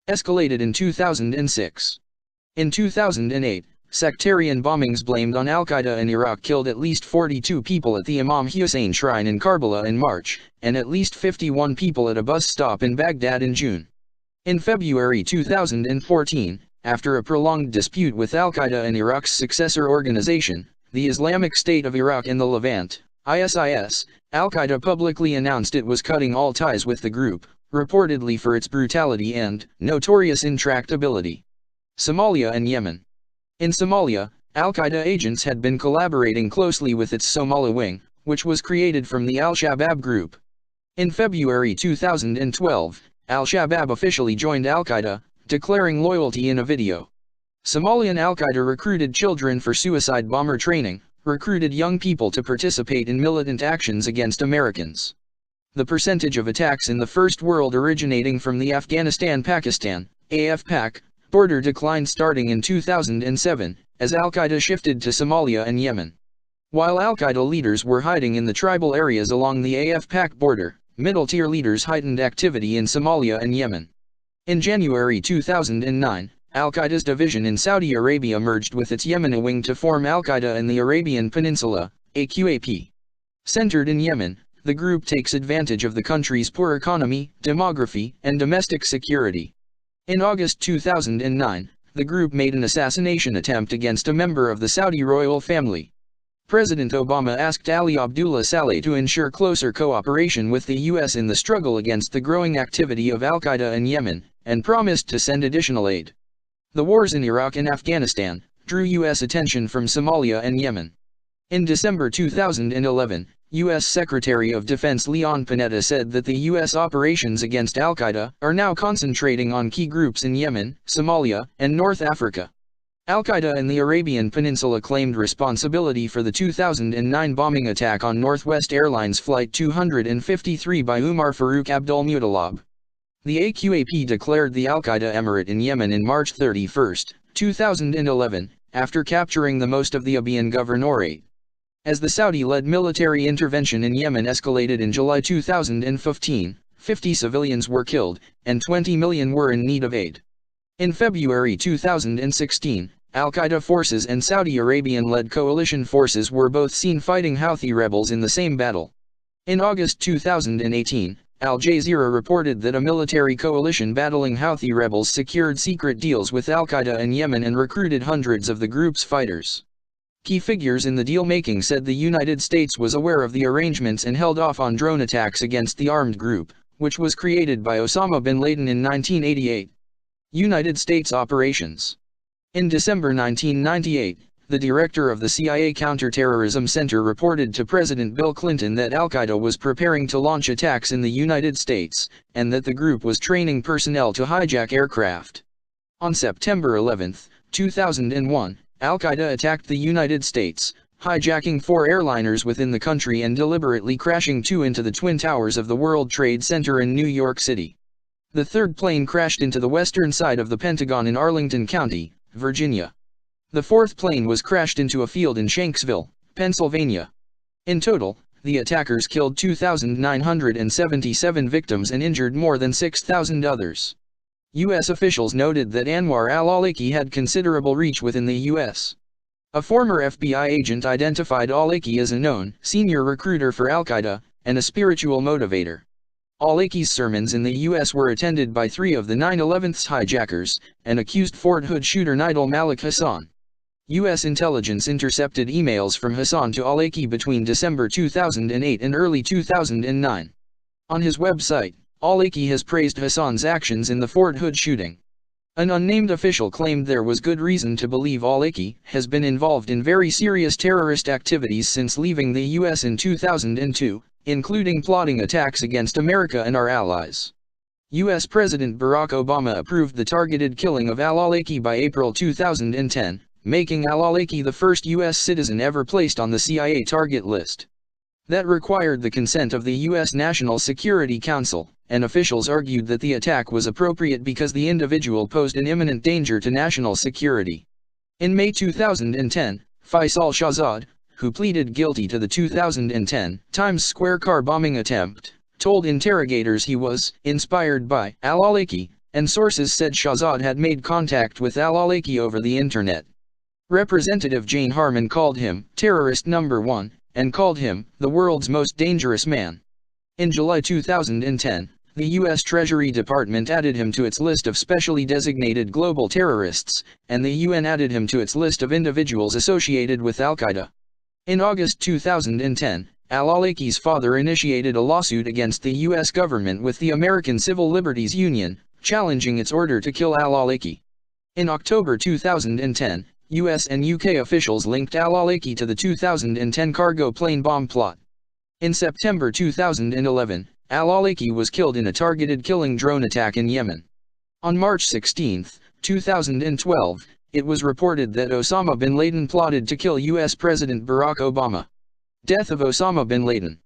escalated in 2006. In 2008, sectarian bombings blamed on al-Qaeda in Iraq killed at least 42 people at the Imam Hussein Shrine in Karbala in March, and at least 51 people at a bus stop in Baghdad in June. In February 2014, after a prolonged dispute with al-Qaeda and Iraq's successor organization, the Islamic State of Iraq and the Levant, ISIS, al-Qaeda publicly announced it was cutting all ties with the group, reportedly for its brutality and notorious intractability. Somalia and Yemen. In Somalia, al-Qaeda agents had been collaborating closely with its Somali wing, which was created from the al-Shabaab group. In February 2012, al-Shabaab officially joined al-Qaeda, declaring loyalty in a video. Somalian al-Qaeda recruited children for suicide bomber training, recruited young people to participate in militant actions against Americans. The percentage of attacks in the First World originating from the Afghanistan-Pakistan, AFPAC, border declined starting in 2007, as Al-Qaeda shifted to Somalia and Yemen. While Al-Qaeda leaders were hiding in the tribal areas along the AF-Pak border, middle-tier leaders heightened activity in Somalia and Yemen. In January 2009, Al-Qaeda's division in Saudi Arabia merged with its Yemeni wing to form Al-Qaeda in the Arabian Peninsula, AQAP. Centered in Yemen, the group takes advantage of the country's poor economy, demography, and domestic security. In August 2009, the group made an assassination attempt against a member of the Saudi royal family. President Obama asked Ali Abdullah Saleh to ensure closer cooperation with the U.S. in the struggle against the growing activity of Al-Qaeda in Yemen, and promised to send additional aid. The wars in Iraq and Afghanistan drew U.S. attention from Somalia and Yemen. In December 2011, U.S. Secretary of Defense Leon Panetta said that the U.S. operations against Al-Qaeda are now concentrating on key groups in Yemen, Somalia, and North Africa. Al-Qaeda in the Arabian Peninsula claimed responsibility for the 2009 bombing attack on Northwest Airlines Flight 253 by Umar Farouk Abdulmutalab. The AQAP declared the Al-Qaeda Emirate in Yemen in March 31, 2011, after capturing the most of the Abiyan Governorate. As the Saudi-led military intervention in Yemen escalated in July 2015, 50 civilians were killed, and 20 million were in need of aid. In February 2016, Al-Qaeda forces and Saudi Arabian-led coalition forces were both seen fighting Houthi rebels in the same battle. In August 2018, Al Jazeera reported that a military coalition battling Houthi rebels secured secret deals with Al-Qaeda in Yemen and recruited hundreds of the group's fighters. Key figures in the deal-making said the United States was aware of the arrangements and held off on drone attacks against the armed group, which was created by Osama bin Laden in 1988. United States operations. In December 1998, the director of the CIA Counterterrorism Center reported to President Bill Clinton that Al-Qaeda was preparing to launch attacks in the United States, and that the group was training personnel to hijack aircraft. On September 11, 2001, Al-Qaeda attacked the United States, hijacking 4 airliners within the country and deliberately crashing 2 into the Twin Towers of the World Trade Center in New York City. The third plane crashed into the western side of the Pentagon in Arlington County, Virginia. The fourth plane was crashed into a field in Shanksville, Pennsylvania. In total, the attackers killed 2,977 victims and injured more than 6,000 others. U.S. officials noted that Anwar al-Awlaki had considerable reach within the U.S. A former FBI agent identified Awlaki as a known senior recruiter for Al-Qaeda and a spiritual motivator. Awlaki's sermons in the U.S. were attended by 3 of the 9/11's hijackers, and accused Fort Hood shooter Nidal Malik Hassan. U.S. intelligence intercepted emails from Hassan to Awlaki between December 2008 and early 2009. On his website, Awlaki has praised Hassan's actions in the Fort Hood shooting. An unnamed official claimed there was good reason to believe Awlaki has been involved in very serious terrorist activities since leaving the U.S. in 2002, including plotting attacks against America and our allies. U.S. President Barack Obama approved the targeted killing of al-Awlaki by April 2010, making al-Awlaki the first U.S. citizen ever placed on the CIA target list. That required the consent of the U.S. National Security Council, and officials argued that the attack was appropriate because the individual posed an imminent danger to national security. In May 2010, Faisal Shahzad, who pleaded guilty to the 2010 Times Square car bombing attempt, told interrogators he was inspired by al-Awlaki, and sources said Shahzad had made contact with al-Awlaki over the internet. Representative Jane Harman called him terrorist number 1, and called him the world's most dangerous man. In July 2010, the U.S. Treasury Department added him to its list of specially designated global terrorists, and the UN added him to its list of individuals associated with Al-Qaeda. In August 2010, al-Awlaki's father initiated a lawsuit against the U.S. government with the American Civil Liberties Union, challenging its order to kill al-Awlaki. In October 2010, U.S. and UK officials linked al-Awlaki to the 2010 cargo plane bomb plot. In September 2011, al-Awlaki was killed in a targeted killing drone attack in Yemen. On March 16, 2012, it was reported that Osama bin Laden plotted to kill U.S. President Barack Obama. Death of Osama bin Laden.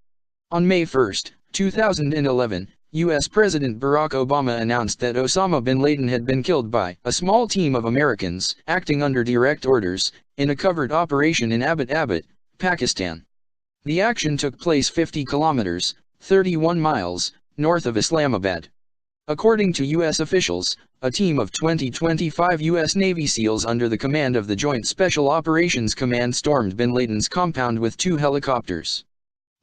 On May 1, 2011, U.S. President Barack Obama announced that Osama bin Laden had been killed by a small team of Americans, acting under direct orders, in a covert operation in Abbottabad, Pakistan. The action took place 50 kilometers, 31 miles, north of Islamabad. According to U.S. officials, a team of 25 U.S. Navy SEALs under the command of the Joint Special Operations Command stormed bin Laden's compound with 2 helicopters.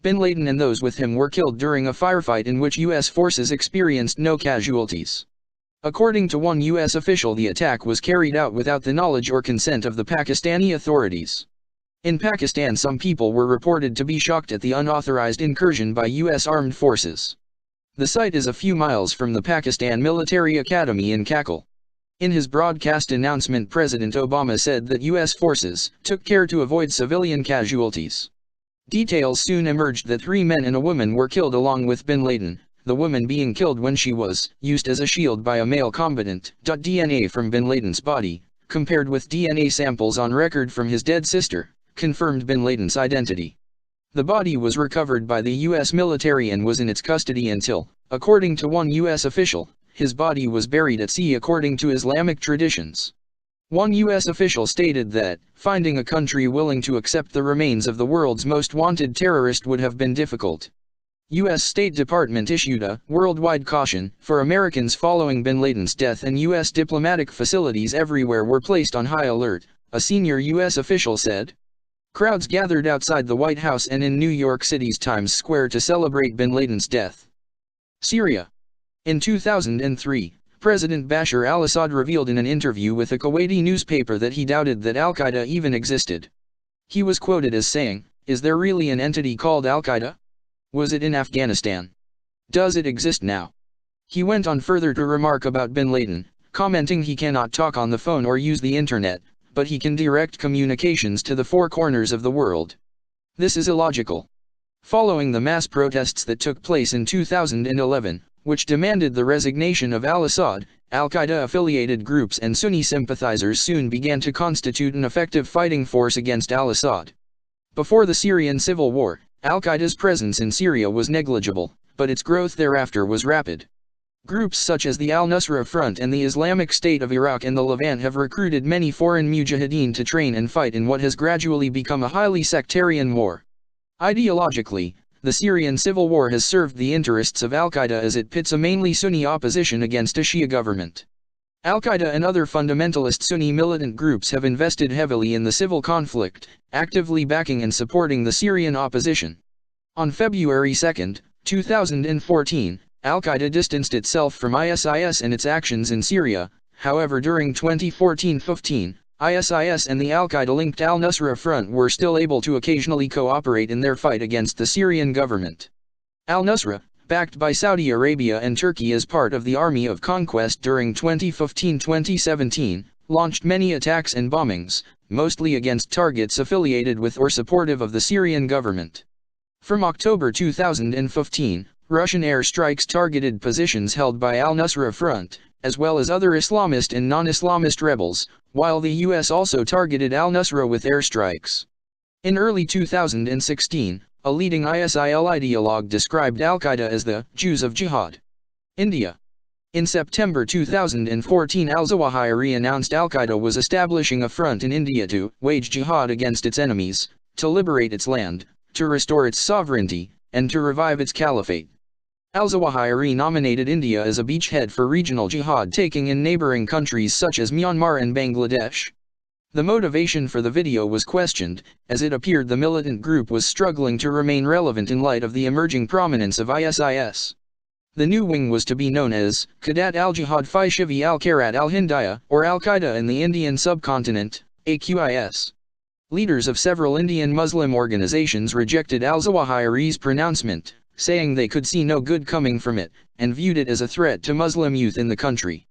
Bin Laden and those with him were killed during a firefight in which U.S. forces experienced no casualties. According to one U.S. official, the attack was carried out without the knowledge or consent of the Pakistani authorities. In Pakistan, some people were reported to be shocked at the unauthorized incursion by U.S. armed forces. The site is a few miles from the Pakistan Military Academy in Kakal. In his broadcast announcement, President Obama said that U.S. forces took care to avoid civilian casualties. Details soon emerged that 3 men and a woman were killed along with bin Laden, the woman being killed when she was used as a shield by a male combatant. DNA from bin Laden's body, compared with DNA samples on record from his dead sister, confirmed bin Laden's identity. The body was recovered by the U.S. military and was in its custody until, according to one U.S. official, his body was buried at sea according to Islamic traditions. One U.S. official stated that, finding a country willing to accept the remains of the world's most wanted terrorist would have been difficult. U.S. State Department issued a worldwide caution for Americans following bin Laden's death, and U.S. diplomatic facilities everywhere were placed on high alert, a senior U.S. official said. Crowds gathered outside the White House and in New York City's Times Square to celebrate bin Laden's death. Syria. In 2003, President Bashar al-Assad revealed in an interview with a Kuwaiti newspaper that he doubted that Al-Qaeda even existed. He was quoted as saying, "Is there really an entity called Al-Qaeda? Was it in Afghanistan? Does it exist now?" He went on further to remark about bin Laden, commenting he cannot talk on the phone or use the internet, but he can direct communications to the 4 corners of the world. This is illogical. Following the mass protests that took place in 2011, which demanded the resignation of al-Assad, Al-Qaeda-affiliated groups and Sunni sympathizers soon began to constitute an effective fighting force against al-Assad. Before the Syrian civil war, Al-Qaeda's presence in Syria was negligible, but its growth thereafter was rapid. Groups such as the Al-Nusra Front and the Islamic State of Iraq and the Levant have recruited many foreign mujahideen to train and fight in what has gradually become a highly sectarian war. Ideologically, the Syrian civil war has served the interests of Al-Qaeda as it pits a mainly Sunni opposition against a Shia government. Al-Qaeda and other fundamentalist Sunni militant groups have invested heavily in the civil conflict, actively backing and supporting the Syrian opposition. On February 2, 2014, Al-Qaeda distanced itself from ISIS and its actions in Syria. However, during 2014-15, ISIS and the Al-Qaeda-linked Al-Nusra Front were still able to occasionally cooperate in their fight against the Syrian government. Al-Nusra, backed by Saudi Arabia and Turkey as part of the Army of Conquest during 2015-2017, launched many attacks and bombings, mostly against targets affiliated with or supportive of the Syrian government. From October 2015, Russian airstrikes targeted positions held by Al-Nusra Front, as well as other Islamist and non-Islamist rebels, while the U.S. also targeted al-Nusra with airstrikes. In early 2016, a leading ISIL ideologue described al-Qaeda as the Jews of Jihad. India. In September 2014, al-Zawahiri announced al-Qaeda was establishing a front in India to wage jihad against its enemies, to liberate its land, to restore its sovereignty, and to revive its caliphate. Al-Zawahiri nominated India as a beachhead for regional jihad taking in neighboring countries such as Myanmar and Bangladesh. The motivation for the video was questioned, as it appeared the militant group was struggling to remain relevant in light of the emerging prominence of ISIS. The new wing was to be known as Qadat al-Jihad fi Shivi al-Karat al-Hindaya, or Al-Qaeda in the Indian subcontinent, AQIS. Leaders of several Indian Muslim organizations rejected al-Zawahiri's pronouncement, saying they could see no good coming from it, and viewed it as a threat to Muslim youth in the country.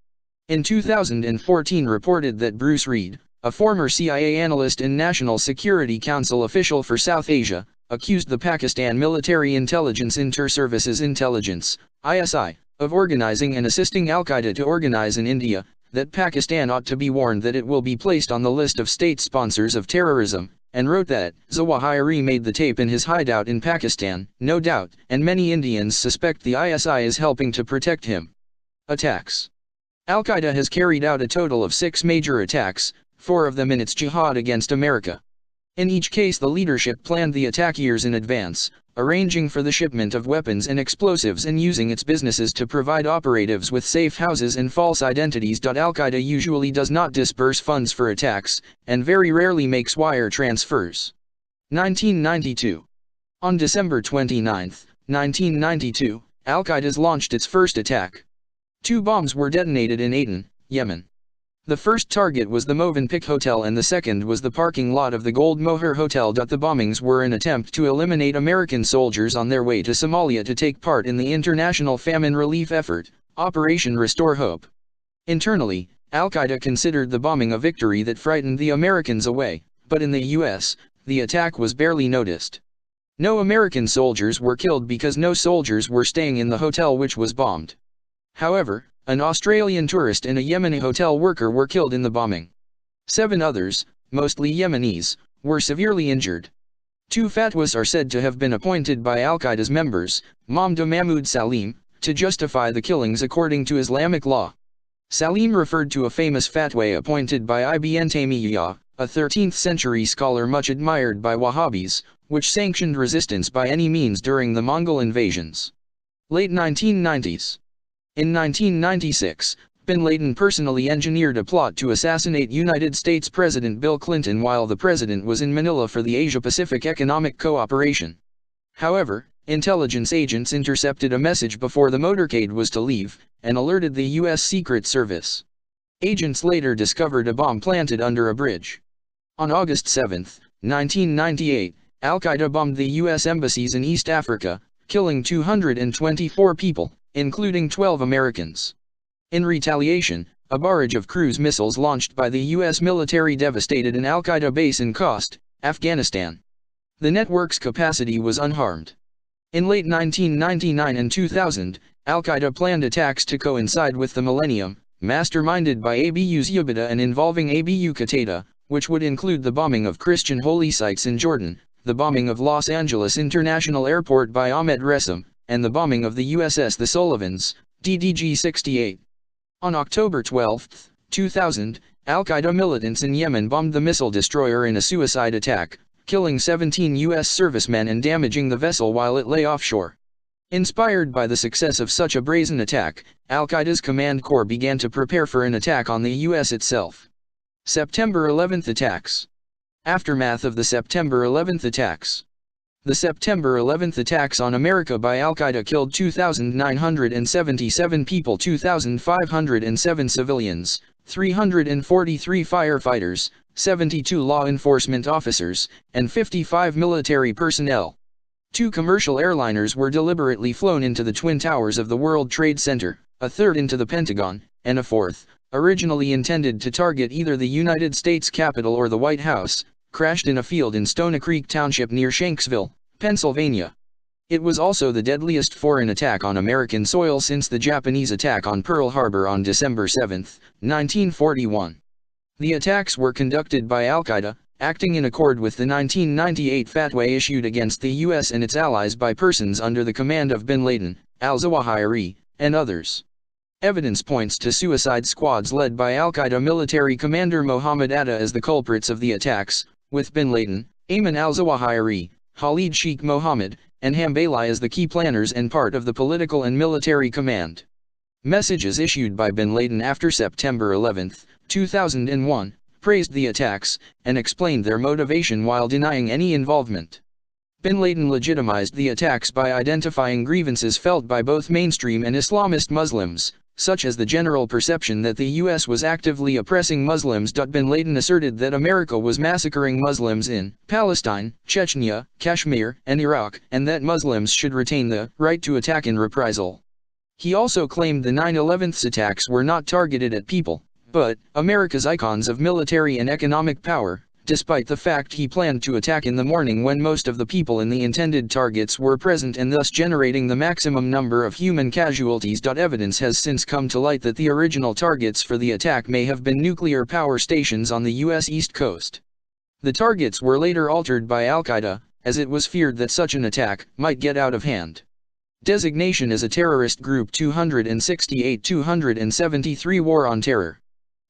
In 2014 reported that Bruce Reed, a former CIA analyst and National Security Council official for South Asia, accused the Pakistan Military Intelligence Inter-Services Intelligence, ISI, of organizing and assisting Al-Qaeda to organize in India, that Pakistan ought to be warned that it will be placed on the list of state sponsors of terrorism, and wrote that Zawahiri made the tape in his hideout in Pakistan, no doubt, and many Indians suspect the ISI is helping to protect him. Attacks. Al-Qaeda has carried out a total of 6 major attacks, 4 of them in its jihad against America. In each case the leadership planned the attack years in advance, arranging for the shipment of weapons and explosives and using its businesses to provide operatives with safe houses and false identities. Al-Qaeda usually does not disburse funds for attacks, and very rarely makes wire transfers. 1992. On December 29, 1992, Al-Qaeda launched its first attack. 2 bombs were detonated in Aden, Yemen. The first target was the Movenpick Hotel and the second was the parking lot of the Gold Moher Hotel. The bombings were an attempt to eliminate American soldiers on their way to Somalia to take part in the international famine relief effort, Operation Restore Hope. Internally, Al-Qaeda considered the bombing a victory that frightened the Americans away, but in the US, the attack was barely noticed. No American soldiers were killed because no soldiers were staying in the hotel which was bombed. However, an Australian tourist and a Yemeni hotel worker were killed in the bombing. 7 others, mostly Yemenis, were severely injured. 2 fatwas are said to have been appointed by Al-Qaeda's members, Mamdouh Mahmoud Salim, to justify the killings according to Islamic law. Salim referred to a famous fatwa appointed by Ibn Taymiyyah, a 13th-century scholar much admired by Wahhabis, which sanctioned resistance by any means during the Mongol invasions. Late 1990s. In 1996, bin Laden personally engineered a plot to assassinate United States President Bill Clinton while the president was in Manila for the Asia-Pacific Economic Cooperation. However, intelligence agents intercepted a message before the motorcade was to leave, and alerted the U.S. Secret Service. Agents later discovered a bomb planted under a bridge. On August 7, 1998, Al-Qaeda bombed the U.S. embassies in East Africa, killing 224 people, including 12 Americans. In retaliation, a barrage of cruise missiles launched by the U.S. military devastated an Al-Qaeda base in Khost, Afghanistan. The network's capacity was unharmed. In late 1999 and 2000, Al-Qaeda planned attacks to coincide with the millennium, masterminded by Abu Zubaydah and involving Abu Qatada, which would include the bombing of Christian holy sites in Jordan, the bombing of Los Angeles International Airport by Ahmed Resam, and the bombing of the USS The Sullivans, DDG-68. On October 12, 2000, Al-Qaeda militants in Yemen bombed the missile destroyer in a suicide attack, killing 17 U.S. servicemen and damaging the vessel while it lay offshore. Inspired by the success of such a brazen attack, Al-Qaeda's command corps began to prepare for an attack on the U.S. itself. September 11 attacks. Aftermath of the September 11 attacks. The September 11 attacks on America by Al-Qaeda killed 2,977 people, 2,507 civilians, 343 firefighters, 72 law enforcement officers, and 55 military personnel. 2 commercial airliners were deliberately flown into the Twin Towers of the World Trade Center, a third into the Pentagon, and a fourth, originally intended to target either the United States Capitol or the White House, crashed in a field in Stony Creek Township near Shanksville, Pennsylvania. It was also the deadliest foreign attack on American soil since the Japanese attack on Pearl Harbor on December 7, 1941. The attacks were conducted by Al-Qaeda, acting in accord with the 1998 fatwa issued against the U.S. and its allies by persons under the command of bin Laden, al-Zawahiri, and others. Evidence points to suicide squads led by Al-Qaeda military commander Mohammed Atta as the culprits of the attacks, with bin Laden, Ayman al-Zawahiri, Khalid Sheikh Mohammed, and Hamdallah as the key planners and part of the political and military command. Messages issued by bin Laden after September 11, 2001, praised the attacks, and explained their motivation while denying any involvement. Bin Laden legitimized the attacks by identifying grievances felt by both mainstream and Islamist Muslims, such as the general perception that the U.S. was actively oppressing Muslims. Bin Laden asserted that America was massacring Muslims in Palestine, Chechnya, Kashmir, and Iraq, and that Muslims should retain the right to attack in reprisal. He also claimed the 9/11 attacks were not targeted at people, but America's icons of military and economic power, despite the fact he planned to attack in the morning when most of the people in the intended targets were present and thus generating the maximum number of human casualties. Evidence has since come to light that the original targets for the attack may have been nuclear power stations on the U.S. East Coast. The targets were later altered by Al-Qaeda, as it was feared that such an attack might get out of hand. Designation as a terrorist group 268-273 War on Terror.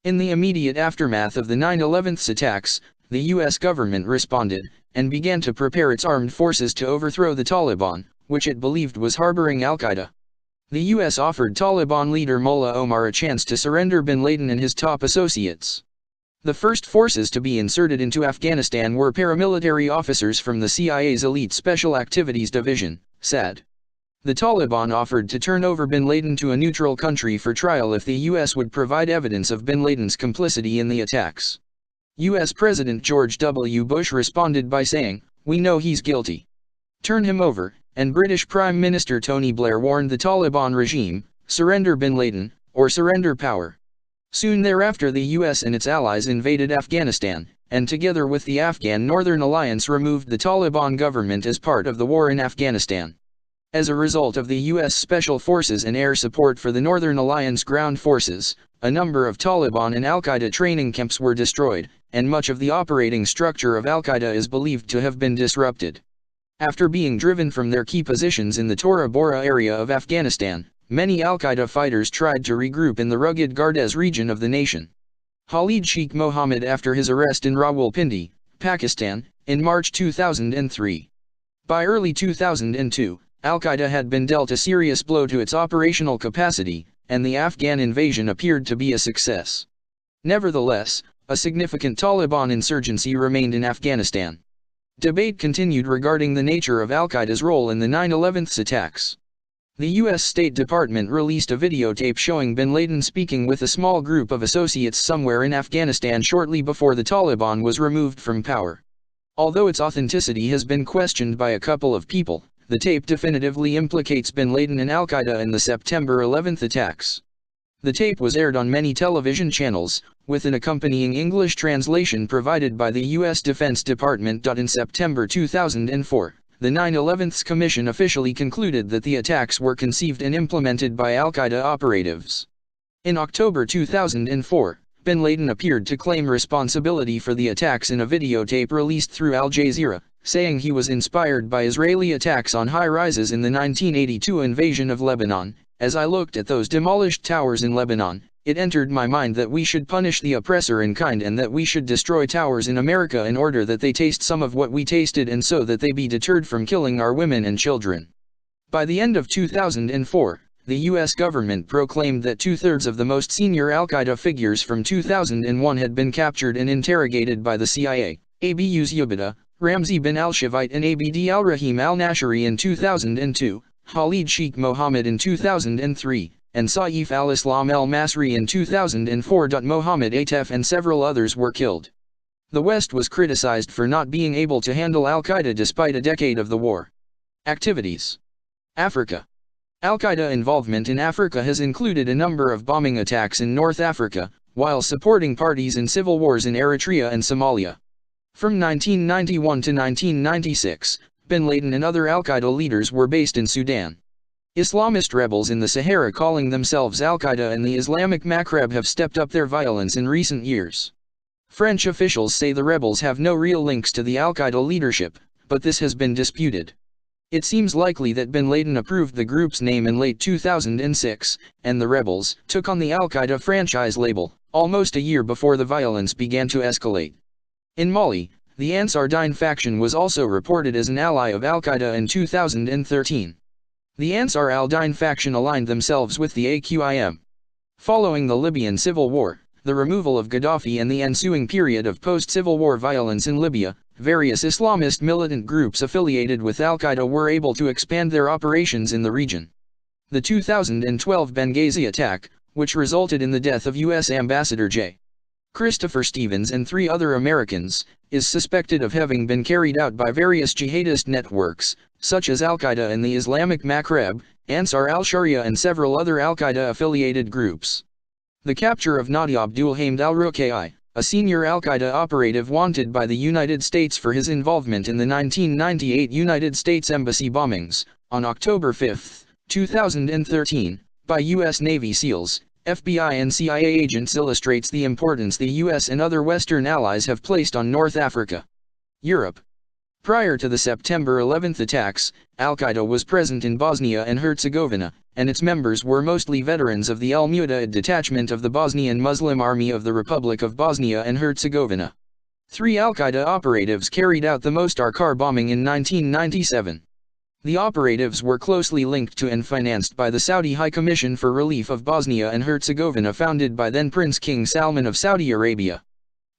In the immediate aftermath of the 9/11 attacks, the U.S. government responded, and began to prepare its armed forces to overthrow the Taliban, which it believed was harboring Al-Qaeda. The U.S. offered Taliban leader Mullah Omar a chance to surrender bin Laden and his top associates. The first forces to be inserted into Afghanistan were paramilitary officers from the CIA's Elite Special Activities Division, SAD. The Taliban offered to turn over bin Laden to a neutral country for trial if the U.S. would provide evidence of bin Laden's complicity in the attacks. U.S. President George W. Bush responded by saying, "We know he's guilty. Turn him over," and British Prime Minister Tony Blair warned the Taliban regime, "Surrender bin Laden, or surrender power." Soon thereafter the U.S. and its allies invaded Afghanistan, and together with the Afghan Northern Alliance removed the Taliban government as part of the war in Afghanistan. As a result of the U.S. Special Forces and air support for the Northern Alliance ground forces, a number of Taliban and Al-Qaeda training camps were destroyed, and much of the operating structure of Al-Qaeda is believed to have been disrupted. After being driven from their key positions in the Tora Bora area of Afghanistan, many Al-Qaeda fighters tried to regroup in the rugged Gardez region of the nation. Khalid Sheikh Mohammed after his arrest in Rawalpindi, Pakistan, in March 2003. By early 2002, Al-Qaeda had been dealt a serious blow to its operational capacity, and the Afghan invasion appeared to be a success. Nevertheless, a significant Taliban insurgency remained in Afghanistan. Debate continued regarding the nature of Al-Qaeda's role in the 9/11 attacks. The U.S. State Department released a videotape showing bin Laden speaking with a small group of associates somewhere in Afghanistan shortly before the Taliban was removed from power. Although its authenticity has been questioned by a couple of people, the tape definitively implicates bin Laden and Al-Qaeda in the September 11 attacks. The tape was aired on many television channels, with an accompanying English translation provided by the U.S. Defense Department. In September 2004, the 9/11 Commission officially concluded that the attacks were conceived and implemented by Al-Qaeda operatives. In October 2004, bin Laden appeared to claim responsibility for the attacks in a videotape released through Al Jazeera, saying he was inspired by Israeli attacks on high-rises in the 1982 invasion of Lebanon. "As I looked at those demolished towers in Lebanon, it entered my mind that we should punish the oppressor in kind and that we should destroy towers in America in order that they taste some of what we tasted and so that they be deterred from killing our women and children." By the end of 2004, the U.S. government proclaimed that two-thirds of the most senior Al-Qaeda figures from 2001 had been captured and interrogated by the CIA. Abu Zubaydah, Ramzi bin al-Shavite and Abd al-Rahim al-Nashiri in 2002, Khalid Sheikh Mohammed in 2003, and Saif al-Islam al-Masri in 2004. Mohammed Atef and several others were killed. The West was criticized for not being able to handle Al-Qaeda despite a decade of the war. Activities. Africa. Al-Qaeda involvement in Africa has included a number of bombing attacks in North Africa, while supporting parties in civil wars in Eritrea and Somalia. From 1991 to 1996, bin Laden and other Al-Qaeda leaders were based in Sudan. Islamist rebels in the Sahara calling themselves Al-Qaeda and the Islamic Maghreb have stepped up their violence in recent years. French officials say the rebels have no real links to the Al-Qaeda leadership, but this has been disputed. It seems likely that bin Laden approved the group's name in late 2006, and the rebels took on the Al-Qaeda franchise label, almost a year before the violence began to escalate. In Mali, the Ansar Dine faction was also reported as an ally of Al-Qaeda in 2013. The Ansar al-Dine faction aligned themselves with the AQIM. Following the Libyan civil war, the removal of Gaddafi and the ensuing period of post-civil war violence in Libya, various Islamist militant groups affiliated with Al-Qaeda were able to expand their operations in the region. The 2012 Benghazi attack, which resulted in the death of U.S. Ambassador J. Christopher Stevens and 3 other Americans, is suspected of having been carried out by various jihadist networks, such as Al-Qaeda and the Islamic Maghreb, Ansar al-Sharia and several other Al-Qaeda-affiliated groups. The capture of Nadi Abdul Hamid al-Ruqayyi, a senior Al-Qaeda operative wanted by the United States for his involvement in the 1998 United States Embassy bombings, on October 5, 2013, by U.S. Navy SEALs, FBI and CIA agents illustrates the importance the US and other Western allies have placed on North Africa. Europe. Prior to the September 11 attacks, Al-Qaeda was present in Bosnia and Herzegovina, and its members were mostly veterans of the Al-Mu'tahid detachment of the Bosnian Muslim Army of the Republic of Bosnia and Herzegovina. 3 Al-Qaeda operatives carried out the Mostar car bombing in 1997. The operatives were closely linked to and financed by the Saudi High Commission for Relief of Bosnia and Herzegovina, founded by then Prince King Salman of Saudi Arabia.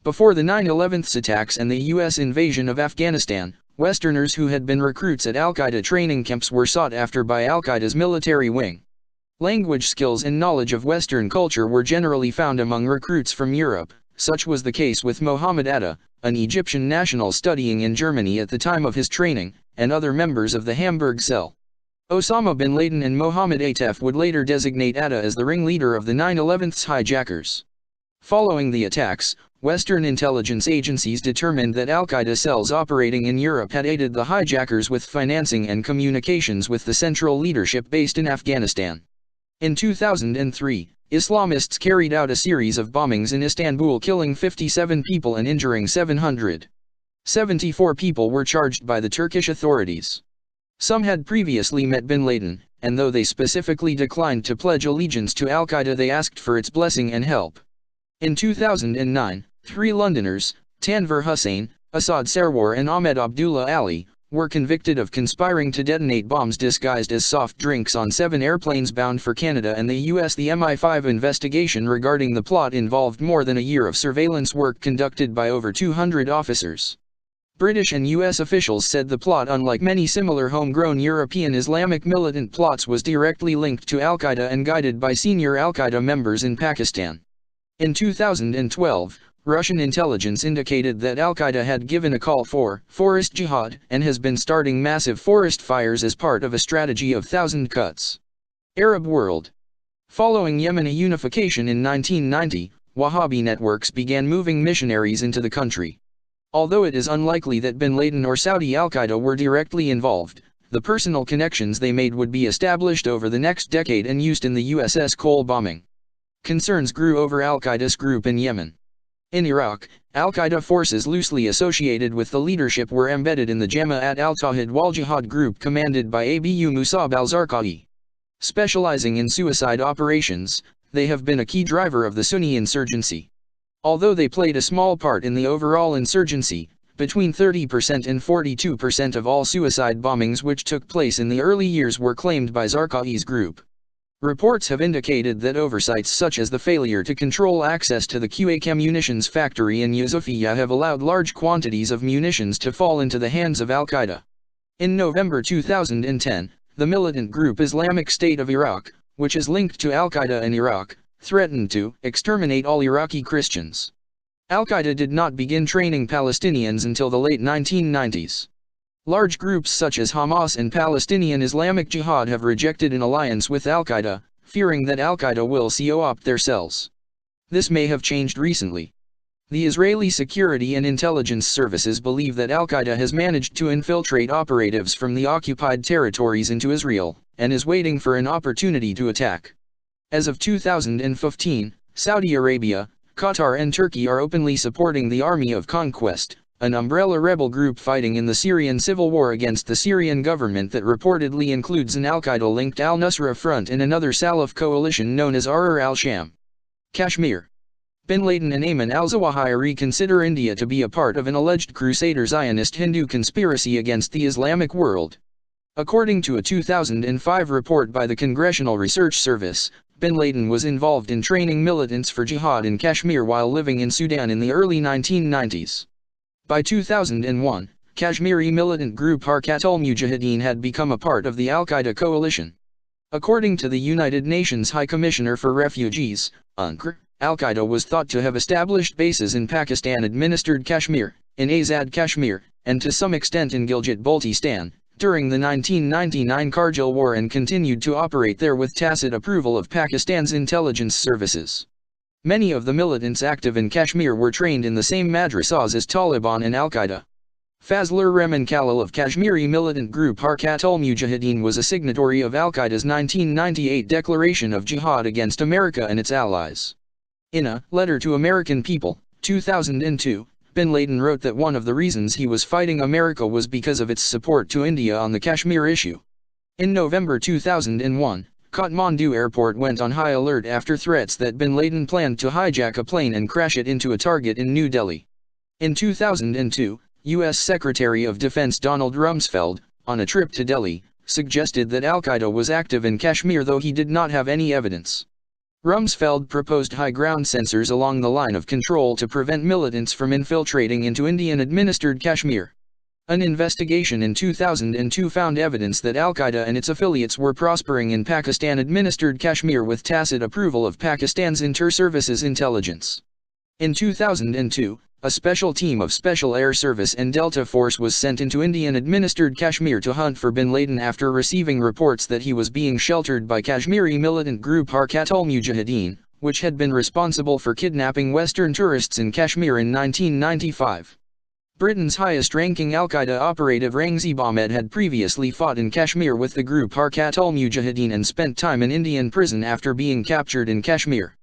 Before the 9/11 attacks and the U.S. invasion of Afghanistan, Westerners who had been recruits at Al-Qaeda training camps were sought after by Al-Qaeda's military wing. Language skills and knowledge of Western culture were generally found among recruits from Europe. Such was the case with Mohammed Atta, an Egyptian national studying in Germany at the time of his training, and other members of the Hamburg cell. Osama bin Laden and Mohammed Atef would later designate Atta as the ringleader of the 9/11 hijackers. Following the attacks, Western intelligence agencies determined that Al-Qaeda cells operating in Europe had aided the hijackers with financing and communications with the central leadership based in Afghanistan. In 2003, Islamists carried out a series of bombings in Istanbul, killing 57 people and injuring 774 people were charged by the Turkish authorities. Some had previously met bin Laden, and though they specifically declined to pledge allegiance to Al-Qaeda, they asked for its blessing and help. In 2009, 3 Londoners, Tanvir Hussain, Asad Sarwar and Ahmed Abdullah Ali, were convicted of conspiring to detonate bombs disguised as soft drinks on 7 airplanes bound for Canada and the US. The MI5 investigation regarding the plot involved more than a year of surveillance work conducted by over 200 officers. British and US officials said the plot, unlike many similar homegrown European Islamic militant plots, was directly linked to Al-Qaeda and guided by senior Al-Qaeda members in Pakistan. In 2012, Russian intelligence indicated that Al-Qaeda had given a call for forest jihad and has been starting massive forest fires as part of a strategy of thousand cuts. Arab world. Following Yemeni unification in 1990, Wahhabi networks began moving missionaries into the country. Although it is unlikely that bin Laden or Saudi Al-Qaeda were directly involved, the personal connections they made would be established over the next decade and used in the USS Cole bombing. Concerns grew over Al-Qaeda's group in Yemen. In Iraq, Al-Qaeda forces loosely associated with the leadership were embedded in the Jama'at al-Tawhid wal-Jihad group commanded by Abu Musab al-Zarqawi. Specializing in suicide operations, they have been a key driver of the Sunni insurgency. Although they played a small part in the overall insurgency, between 30% and 42% of all suicide bombings which took place in the early years were claimed by Zarqawi's group. Reports have indicated that oversights such as the failure to control access to the Qakem munitions factory in Yusufiyah have allowed large quantities of munitions to fall into the hands of Al-Qaeda. In November 2010, the militant group Islamic State of Iraq, which is linked to Al-Qaeda in Iraq, threatened to exterminate all Iraqi Christians. Al-Qaeda did not begin training Palestinians until the late 1990s. Large groups such as Hamas and Palestinian Islamic Jihad have rejected an alliance with Al-Qaeda, fearing that Al-Qaeda will co-opt their cells. This may have changed recently. The Israeli security and intelligence services believe that Al-Qaeda has managed to infiltrate operatives from the occupied territories into Israel, and is waiting for an opportunity to attack. As of 2015, Saudi Arabia, Qatar and Turkey are openly supporting the Army of Conquest, an umbrella rebel group fighting in the Syrian civil war against the Syrian government that reportedly includes an Al-Qaeda-linked al-Nusra Front and another Salaf coalition known as Ahrar al-Sham. Kashmir. Bin Laden and Ayman al-Zawahiri consider India to be a part of an alleged Crusader Zionist Hindu conspiracy against the Islamic world. According to a 2005 report by the Congressional Research Service, bin Laden was involved in training militants for jihad in Kashmir while living in Sudan in the early 1990s. By 2001, Kashmiri militant group Harkat ul-Mujahideen had become a part of the Al-Qaeda coalition. According to the United Nations High Commissioner for Refugees, UNRWA, Al-Qaeda was thought to have established bases in Pakistan-administered Kashmir, in Azad Kashmir, and to some extent in Gilgit-Baltistan, during the 1999 Kargil War and continued to operate there with tacit approval of Pakistan's intelligence services. Many of the militants active in Kashmir were trained in the same madrasas as Taliban and Al-Qaeda. Fazlur Rehman Khalil of Kashmiri militant group Harkat-ul-Mujahideen was a signatory of Al-Qaeda's 1998 declaration of jihad against America and its allies. In a letter to American People, 2002, bin Laden wrote that one of the reasons he was fighting America was because of its support to India on the Kashmir issue. In November 2001, Kathmandu airport went on high alert after threats that bin Laden planned to hijack a plane and crash it into a target in New Delhi. In 2002, U.S. Secretary of Defense Donald Rumsfeld, on a trip to Delhi, suggested that Al-Qaeda was active in Kashmir though he did not have any evidence. Rumsfeld proposed high ground sensors along the line of control to prevent militants from infiltrating into Indian-administered Kashmir. An investigation in 2002 found evidence that Al-Qaeda and its affiliates were prospering in Pakistan-administered Kashmir with tacit approval of Pakistan's inter-services intelligence. In 2002, a special team of Special Air Service and Delta Force was sent into Indian-administered Kashmir to hunt for bin Laden after receiving reports that he was being sheltered by Kashmiri militant group Harkat-ul-Mujahideen, which had been responsible for kidnapping Western tourists in Kashmir in 1995. Britain's highest-ranking Al-Qaeda operative Rangzeb Ahmed had previously fought in Kashmir with the group Harkat-ul-Mujahideen and spent time in Indian prison after being captured in Kashmir.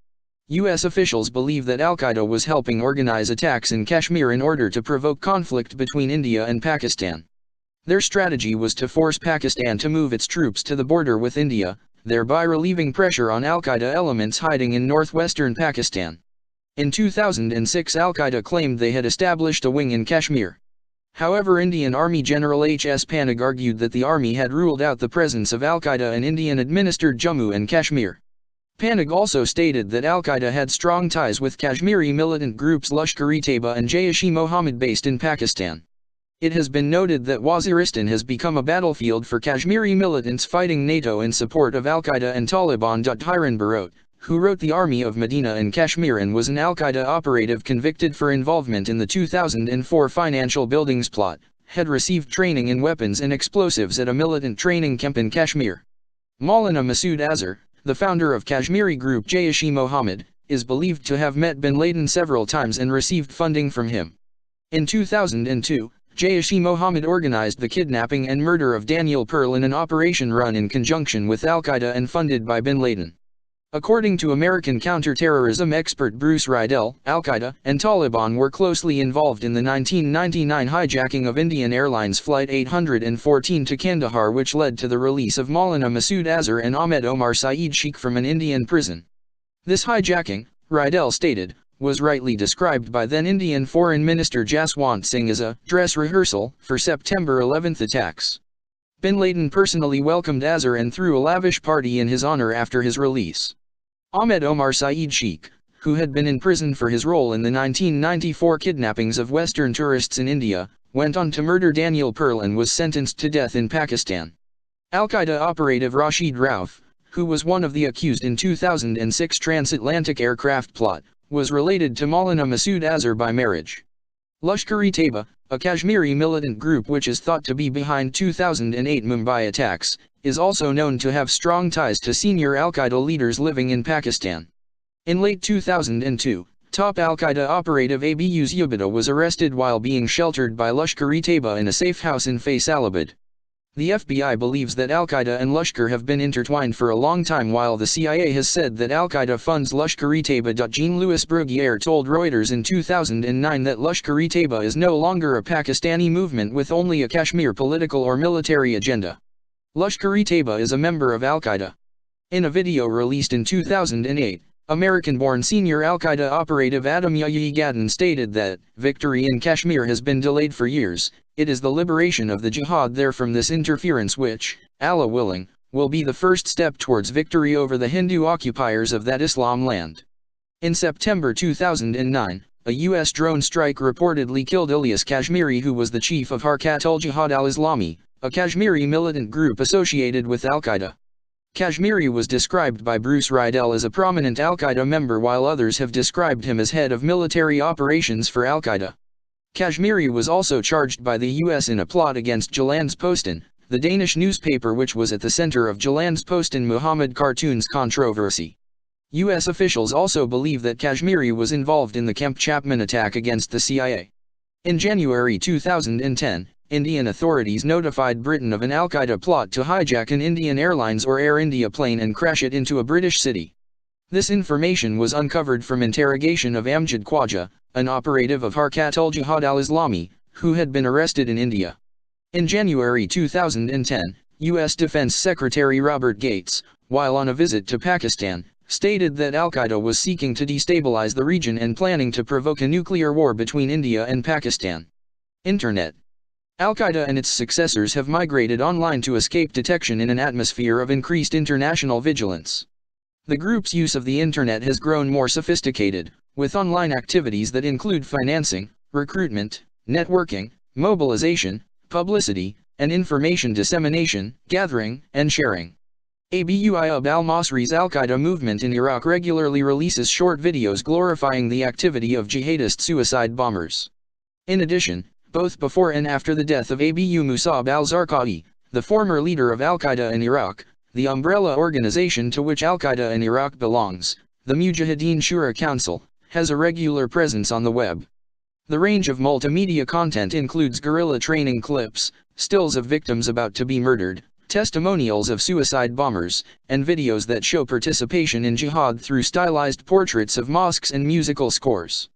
U.S. officials believe that Al-Qaeda was helping organize attacks in Kashmir in order to provoke conflict between India and Pakistan. Their strategy was to force Pakistan to move its troops to the border with India, thereby relieving pressure on Al-Qaeda elements hiding in northwestern Pakistan. In 2006, Al-Qaeda claimed they had established a wing in Kashmir. However, Indian Army General H.S. Panag argued that the army had ruled out the presence of Al-Qaeda in Indian-administered Jammu and Kashmir. Panag also stated that Al-Qaeda had strong ties with Kashmiri militant groups Lashkar-e-Taiba and Jaish-e-Mohammed based in Pakistan. It has been noted that Waziristan has become a battlefield for Kashmiri militants fighting NATO in support of Al-Qaeda and Taliban. Hiran Barot, who wrote The Army of Medina and Kashmir and was an Al-Qaeda operative convicted for involvement in the 2004 financial buildings plot, had received training in weapons and explosives at a militant training camp in Kashmir. Maulana Masood Azhar, the founder of Kashmiri group Jaish-e-Mohammed, is believed to have met bin Laden several times and received funding from him. In 2002, Jaish-e-Mohammed organized the kidnapping and murder of Daniel Pearl in an operation run in conjunction with Al-Qaeda and funded by bin Laden. According to American counterterrorism expert Bruce Riedel, Al-Qaeda and Taliban were closely involved in the 1999 hijacking of Indian Airlines Flight 814 to Kandahar, which led to the release of Maulana Masood Azhar and Ahmed Omar Saeed Sheikh from an Indian prison. This hijacking, Riedel stated, was rightly described by then Indian Foreign Minister Jaswant Singh as a dress rehearsal for September 11 attacks. Bin Laden personally welcomed Azhar and threw a lavish party in his honor after his release. Ahmed Omar Saeed Sheikh, who had been in prison for his role in the 1994 kidnappings of Western tourists in India, went on to murder Daniel Pearl and was sentenced to death in Pakistan. Al-Qaeda operative Rashid Rauf, who was one of the accused in 2006 transatlantic aircraft plot, was related to Maulana Masood Azhar by marriage. Lashkar-e-Taiba, a Kashmiri militant group which is thought to be behind 2008 Mumbai attacks, is also known to have strong ties to senior Al-Qaeda leaders living in Pakistan. In late 2002, top Al-Qaeda operative Abu Zubaydah was arrested while being sheltered by Lashkar-e-Taiba in a safe house in Faisalabad. The FBI believes that Al-Qaeda and Lashkar have been intertwined for a long time, while the CIA has said that Al-Qaeda funds Lashkar-e-Taiba. Jean-Louis Bruguiere told Reuters in 2009 that Lashkar-e-Taiba is no longer a Pakistani movement with only a Kashmir political or military agenda. Lashkar-e-Taiba is a member of Al-Qaeda. In a video released in 2008, American-born senior Al-Qaeda operative Adam Yahya Gaddan stated that, "Victory in Kashmir has been delayed for years. It is the liberation of the jihad there from this interference which, Allah willing, will be the first step towards victory over the Hindu occupiers of that Islam land." In September 2009, a U.S. drone strike reportedly killed Ilyas Kashmiri, who was the chief of Harkat-ul-Jihad al-Islami, a Kashmiri militant group associated with Al-Qaeda. Kashmiri was described by Bruce Riedel as a prominent Al-Qaeda member, while others have described him as head of military operations for Al-Qaeda. Kashmiri was also charged by the U.S. in a plot against Jyllands-Posten, the Danish newspaper which was at the center of Jyllands-Posten Muhammad cartoons controversy. U.S. officials also believe that Kashmiri was involved in the Camp Chapman attack against the CIA. In January 2010, Indian authorities notified Britain of an Al-Qaeda plot to hijack an Indian Airlines or Air India plane and crash it into a British city. This information was uncovered from interrogation of Amjad Khwaja, an operative of Harkat al-Jihad al-Islami, who had been arrested in India. In January 2010, U.S. Defense Secretary Robert Gates, while on a visit to Pakistan, stated that Al-Qaeda was seeking to destabilize the region and planning to provoke a nuclear war between India and Pakistan. Internet. Al-Qaeda and its successors have migrated online to escape detection in an atmosphere of increased international vigilance. The group's use of the internet has grown more sophisticated, with online activities that include financing, recruitment, networking, mobilization, publicity, and information dissemination, gathering, and sharing. Abu Ayyub al-Masri's Al-Qaeda movement in Iraq regularly releases short videos glorifying the activity of jihadist suicide bombers. In addition, both before and after the death of Abu Musab al-Zarqawi, the former leader of Al-Qaeda in Iraq, the umbrella organization to which Al-Qaeda in Iraq belongs, the Mujahideen Shura Council, has a regular presence on the web. The range of multimedia content includes guerrilla training clips, stills of victims about to be murdered, testimonials of suicide bombers, and videos that show participation in jihad through stylized portraits of mosques and musical scores.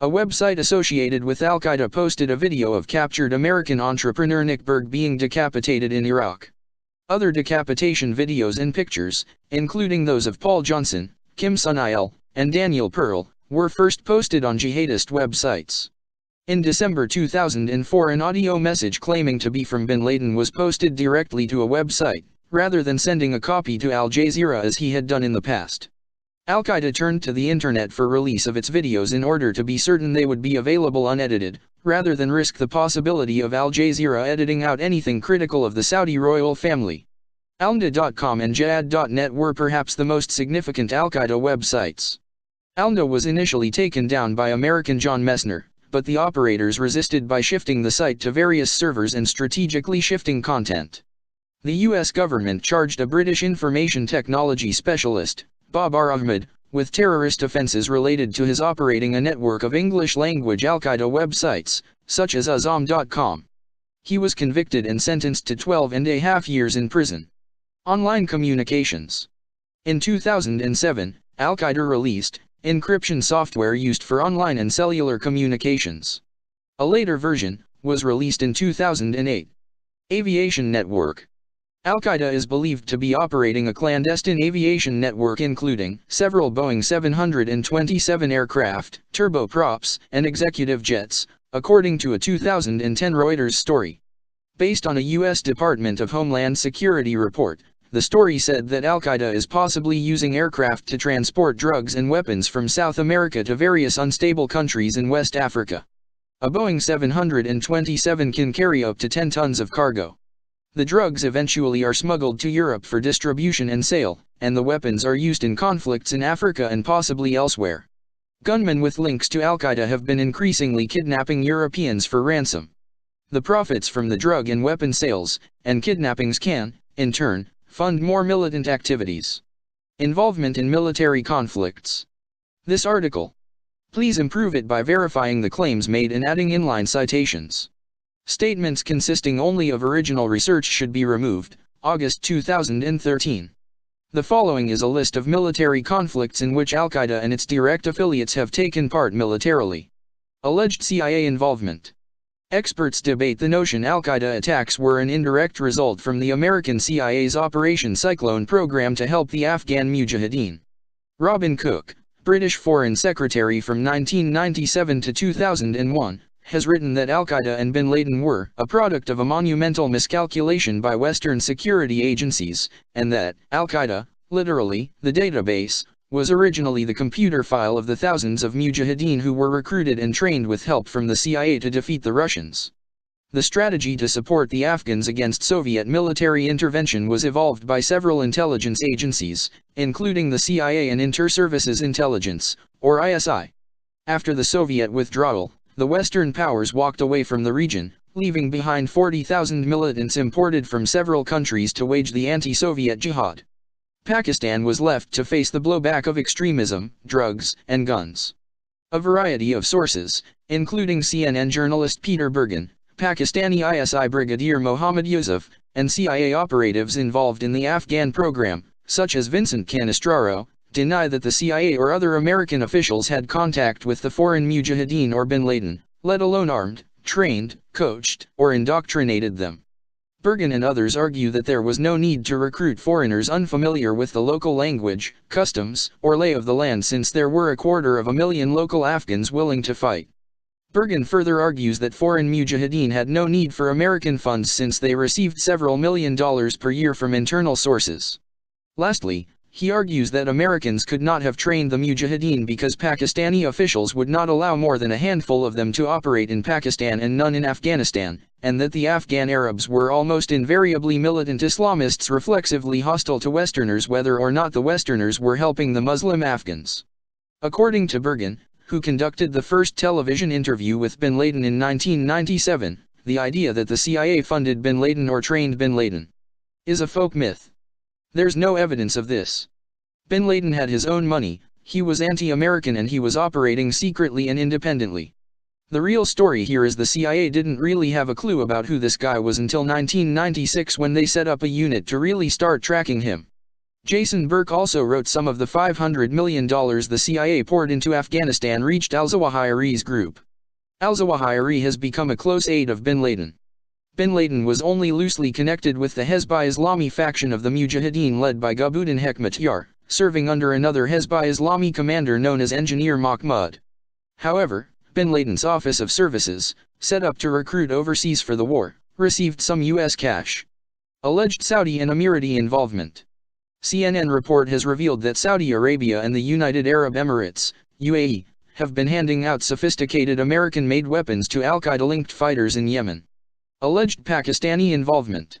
A website associated with Al-Qaeda posted a video of captured American entrepreneur Nick Berg being decapitated in Iraq. Other decapitation videos and pictures, including those of Paul Johnson, Kim Sun-il, and Daniel Pearl, were first posted on jihadist websites. In December 2004, an audio message claiming to be from bin Laden was posted directly to a website, rather than sending a copy to Al Jazeera as he had done in the past. Al-Qaeda turned to the internet for release of its videos in order to be certain they would be available unedited, rather than risk the possibility of Al Jazeera editing out anything critical of the Saudi royal family. Alnda.com and Jihad.net were perhaps the most significant Al-Qaeda websites. Alnda was initially taken down by American John Messner, but the operators resisted by shifting the site to various servers and strategically shifting content. The US government charged a British information technology specialist, Babar Ahmed, with terrorist offenses related to his operating a network of English-language Al-Qaeda websites, such as Azam.com. He was convicted and sentenced to 12.5 years in prison. Online communications. In 2007, Al-Qaeda released encryption software used for online and cellular communications. A later version was released in 2008. Aviation network. Al-Qaeda is believed to be operating a clandestine aviation network including several Boeing 727 aircraft, turboprops, and executive jets, according to a 2010 Reuters story. Based on a U.S. Department of Homeland Security report, the story said that Al-Qaeda is possibly using aircraft to transport drugs and weapons from South America to various unstable countries in West Africa. A Boeing 727 can carry up to 10 tons of cargo. The drugs eventually are smuggled to Europe for distribution and sale, and the weapons are used in conflicts in Africa and possibly elsewhere. Gunmen with links to Al-Qaeda have been increasingly kidnapping Europeans for ransom. The profits from the drug and weapon sales and kidnappings can, in turn, fund more militant activities. Involvement in military conflicts. This article. Please improve it by verifying the claims made and adding inline citations. Statements consisting only of original research should be removed. August 2013. The following is a list of military conflicts in which Al-Qaeda and its direct affiliates have taken part militarily. Alleged CIA involvement. Experts debate the notion Al-Qaeda attacks were an indirect result from the American CIA's Operation Cyclone program to help the Afghan Mujahideen. Robin Cook, British Foreign Secretary from 1997 to 2001, has written that Al-Qaeda and bin Laden were a product of a monumental miscalculation by Western security agencies, and that Al-Qaeda, literally, the database, was originally the computer file of the thousands of Mujahideen who were recruited and trained with help from the CIA to defeat the Russians. The strategy to support the Afghans against Soviet military intervention was evolved by several intelligence agencies, including the CIA and Inter-Services Intelligence, or ISI. After the Soviet withdrawal, the Western powers walked away from the region, leaving behind 40,000 militants imported from several countries to wage the anti-Soviet jihad. Pakistan was left to face the blowback of extremism, drugs, and guns. A variety of sources, including CNN journalist Peter Bergen, Pakistani ISI Brigadier Mohammad Yusuf, and CIA operatives involved in the Afghan program, such as Vincent Canestraro, deny that the CIA or other American officials had contact with the foreign mujahideen or bin Laden, let alone armed, trained, coached, or indoctrinated them. Bergen and others argue that there was no need to recruit foreigners unfamiliar with the local language, customs, or lay of the land since there were 250,000 local Afghans willing to fight. Bergen further argues that foreign mujahideen had no need for American funds since they received several $1,000,000 per year from internal sources. Lastly, he argues that Americans could not have trained the mujahideen because Pakistani officials would not allow more than a handful of them to operate in Pakistan and none in Afghanistan, and that the Afghan Arabs were almost invariably militant Islamists reflexively hostile to Westerners whether or not the Westerners were helping the Muslim Afghans. According to Bergen, who conducted the first television interview with bin Laden in 1997, the idea that the CIA funded bin Laden or trained bin Laden is a folk myth. There's no evidence of this. Bin Laden had his own money, he was anti-American and he was operating secretly and independently. The real story here is the CIA didn't really have a clue about who this guy was until 1996 when they set up a unit to really start tracking him. Jason Burke also wrote some of the $500 million the CIA poured into Afghanistan reached al-Zawahiri's group. Al-Zawahiri has become a close aide of bin Laden. Bin Laden was only loosely connected with the Hezbollah Islami faction of the Mujahideen led by Gulbuddin Hekmatyar, serving under another Hezbollah Islami commander known as Engineer Mahmoud. However, bin Laden's Office of Services, set up to recruit overseas for the war, received some U.S. cash. Alleged Saudi and Emirati involvement. CNN report has revealed that Saudi Arabia and the United Arab Emirates, UAE, have been handing out sophisticated American-made weapons to al-Qaeda-linked fighters in Yemen. Alleged Pakistani involvement.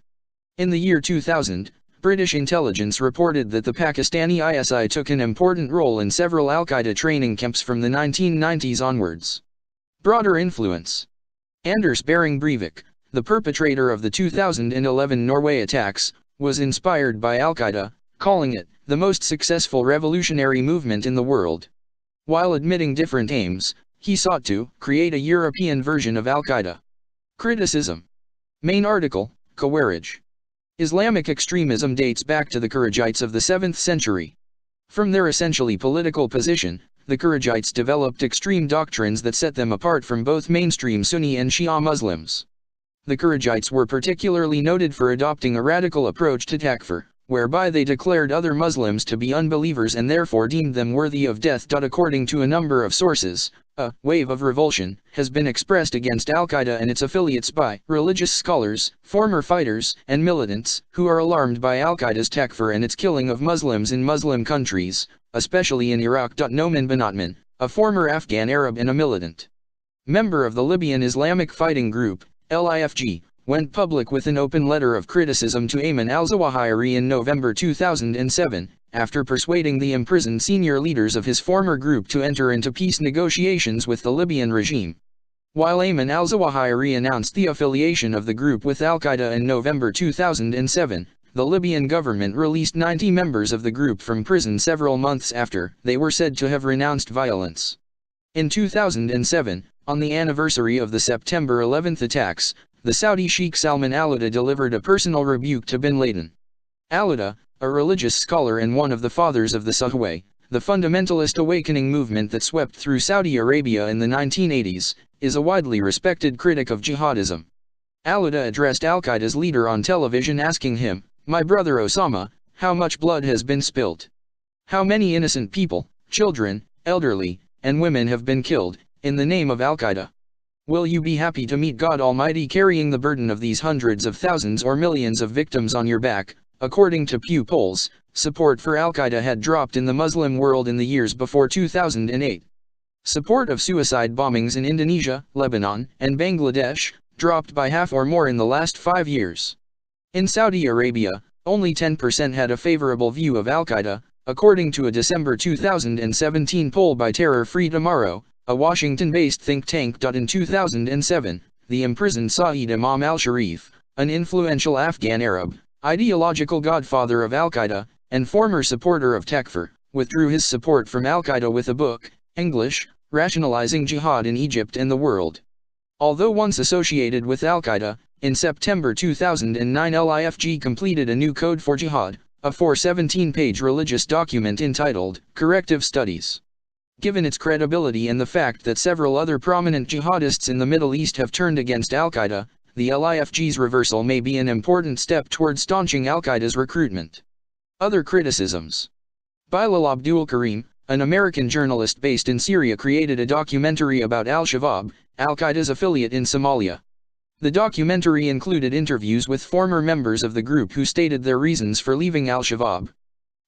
In the year 2000, British intelligence reported that the Pakistani ISI took an important role in several al-Qaeda training camps from the 1990s onwards. Broader influence. Anders Behring Breivik, the perpetrator of the 2011 Norway attacks, was inspired by al-Qaeda, calling it the most successful revolutionary movement in the world. While admitting different aims, he sought to create a European version of al-Qaeda. Criticism. Main article, Khawarij. Islamic extremism dates back to the Kharijites of the 7th century. From their essentially political position, the Kharijites developed extreme doctrines that set them apart from both mainstream Sunni and Shia Muslims. The Kharijites were particularly noted for adopting a radical approach to takfir, whereby they declared other Muslims to be unbelievers and therefore deemed them worthy of death. According to a number of sources, a wave of revulsion has been expressed against al-Qaeda and its affiliates by religious scholars, former fighters, and militants who are alarmed by al-Qaeda's takfir and its killing of Muslims in Muslim countries, especially in Iraq. Noman bin Othman, a former Afghan Arab and a militant member of the Libyan Islamic Fighting Group, LIFG, went public with an open letter of criticism to Ayman al-Zawahiri in November 2007, after persuading the imprisoned senior leaders of his former group to enter into peace negotiations with the Libyan regime. While Ayman al-Zawahiri announced the affiliation of the group with al-Qaeda in November 2007, the Libyan government released 90 members of the group from prison several months after they were said to have renounced violence. In 2007, on the anniversary of the September 11 attacks, the Saudi Sheikh Salman al-Auda delivered a personal rebuke to bin Laden. Al-Auda, a religious scholar and one of the fathers of the Sahwah, the fundamentalist awakening movement that swept through Saudi Arabia in the 1980s, is a widely respected critic of jihadism. Al-Auda addressed al-Qaeda's leader on television asking him, "My brother Osama, how much blood has been spilt? How many innocent people, children, elderly, and women have been killed, in the name of al-Qaeda? Will you be happy to meet God Almighty carrying the burden of these hundreds of thousands or millions of victims on your back?" According to Pew polls, support for al-Qaeda had dropped in the Muslim world in the years before 2008. Support of suicide bombings in Indonesia, Lebanon, and Bangladesh dropped by half or more in the last 5 years. In Saudi Arabia, only 10% had a favorable view of al-Qaeda, according to a December 2017 poll by Terror Free Tomorrow, a Washington-based think tank. In 2007, the imprisoned Saeed Imam al-Sharif, an influential Afghan Arab, ideological godfather of al-Qaeda, and former supporter of takfir, withdrew his support from al-Qaeda with a book, English, rationalizing jihad in Egypt and the world. Although once associated with Al-Qaeda, in September 2009 LIFG completed a new code for jihad, a 417-page religious document entitled Corrective Studies. Given its credibility and the fact that several other prominent jihadists in the Middle East have turned against Al-Qaeda, the LIFG's reversal may be an important step toward staunching Al-Qaeda's recruitment. Other criticisms. Bilal Abdul Karim, an American journalist based in Syria, created a documentary about Al-Shabaab, Al-Qaeda's affiliate in Somalia. The documentary included interviews with former members of the group who stated their reasons for leaving Al-Shabaab.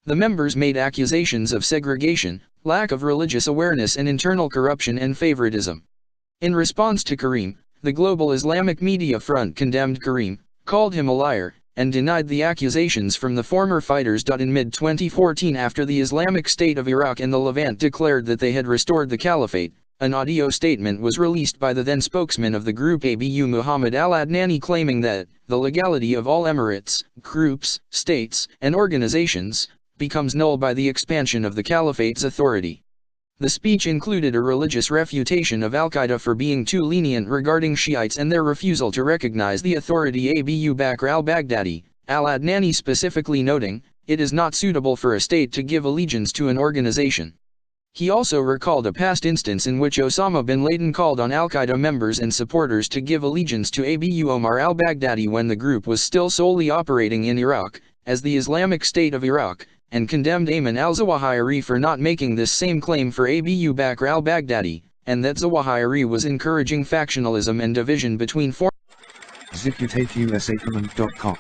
The members made accusations of segregation, lack of religious awareness and internal corruption and favoritism. In response to Karim, the Global Islamic Media Front condemned Karim, called him a liar, and denied the accusations from the former fighters. In mid-2014, after the Islamic State of Iraq and the Levant declared that they had restored the caliphate, an audio statement was released by the then spokesman of the group ABU Muhammad al-Adnani claiming that the legality of all emirates, groups, states, and organizations becomes null by the expansion of the caliphate's authority. The speech included a religious refutation of Al-Qaeda for being too lenient regarding Shiites and their refusal to recognize the authority Abu Bakr al-Baghdadi, al-Adnani specifically noting, "It is not suitable for a state to give allegiance to an organization." He also recalled a past instance in which Osama bin Laden called on Al-Qaeda members and supporters to give allegiance to Abu Omar al-Baghdadi when the group was still solely operating in Iraq, as the Islamic State of Iraq, and condemned Ayman al-Zawahiri for not making this same claim for Abu Bakr al-Baghdadi, and that Zawahiri was encouraging factionalism and division between ZipUtateUSAcommand.com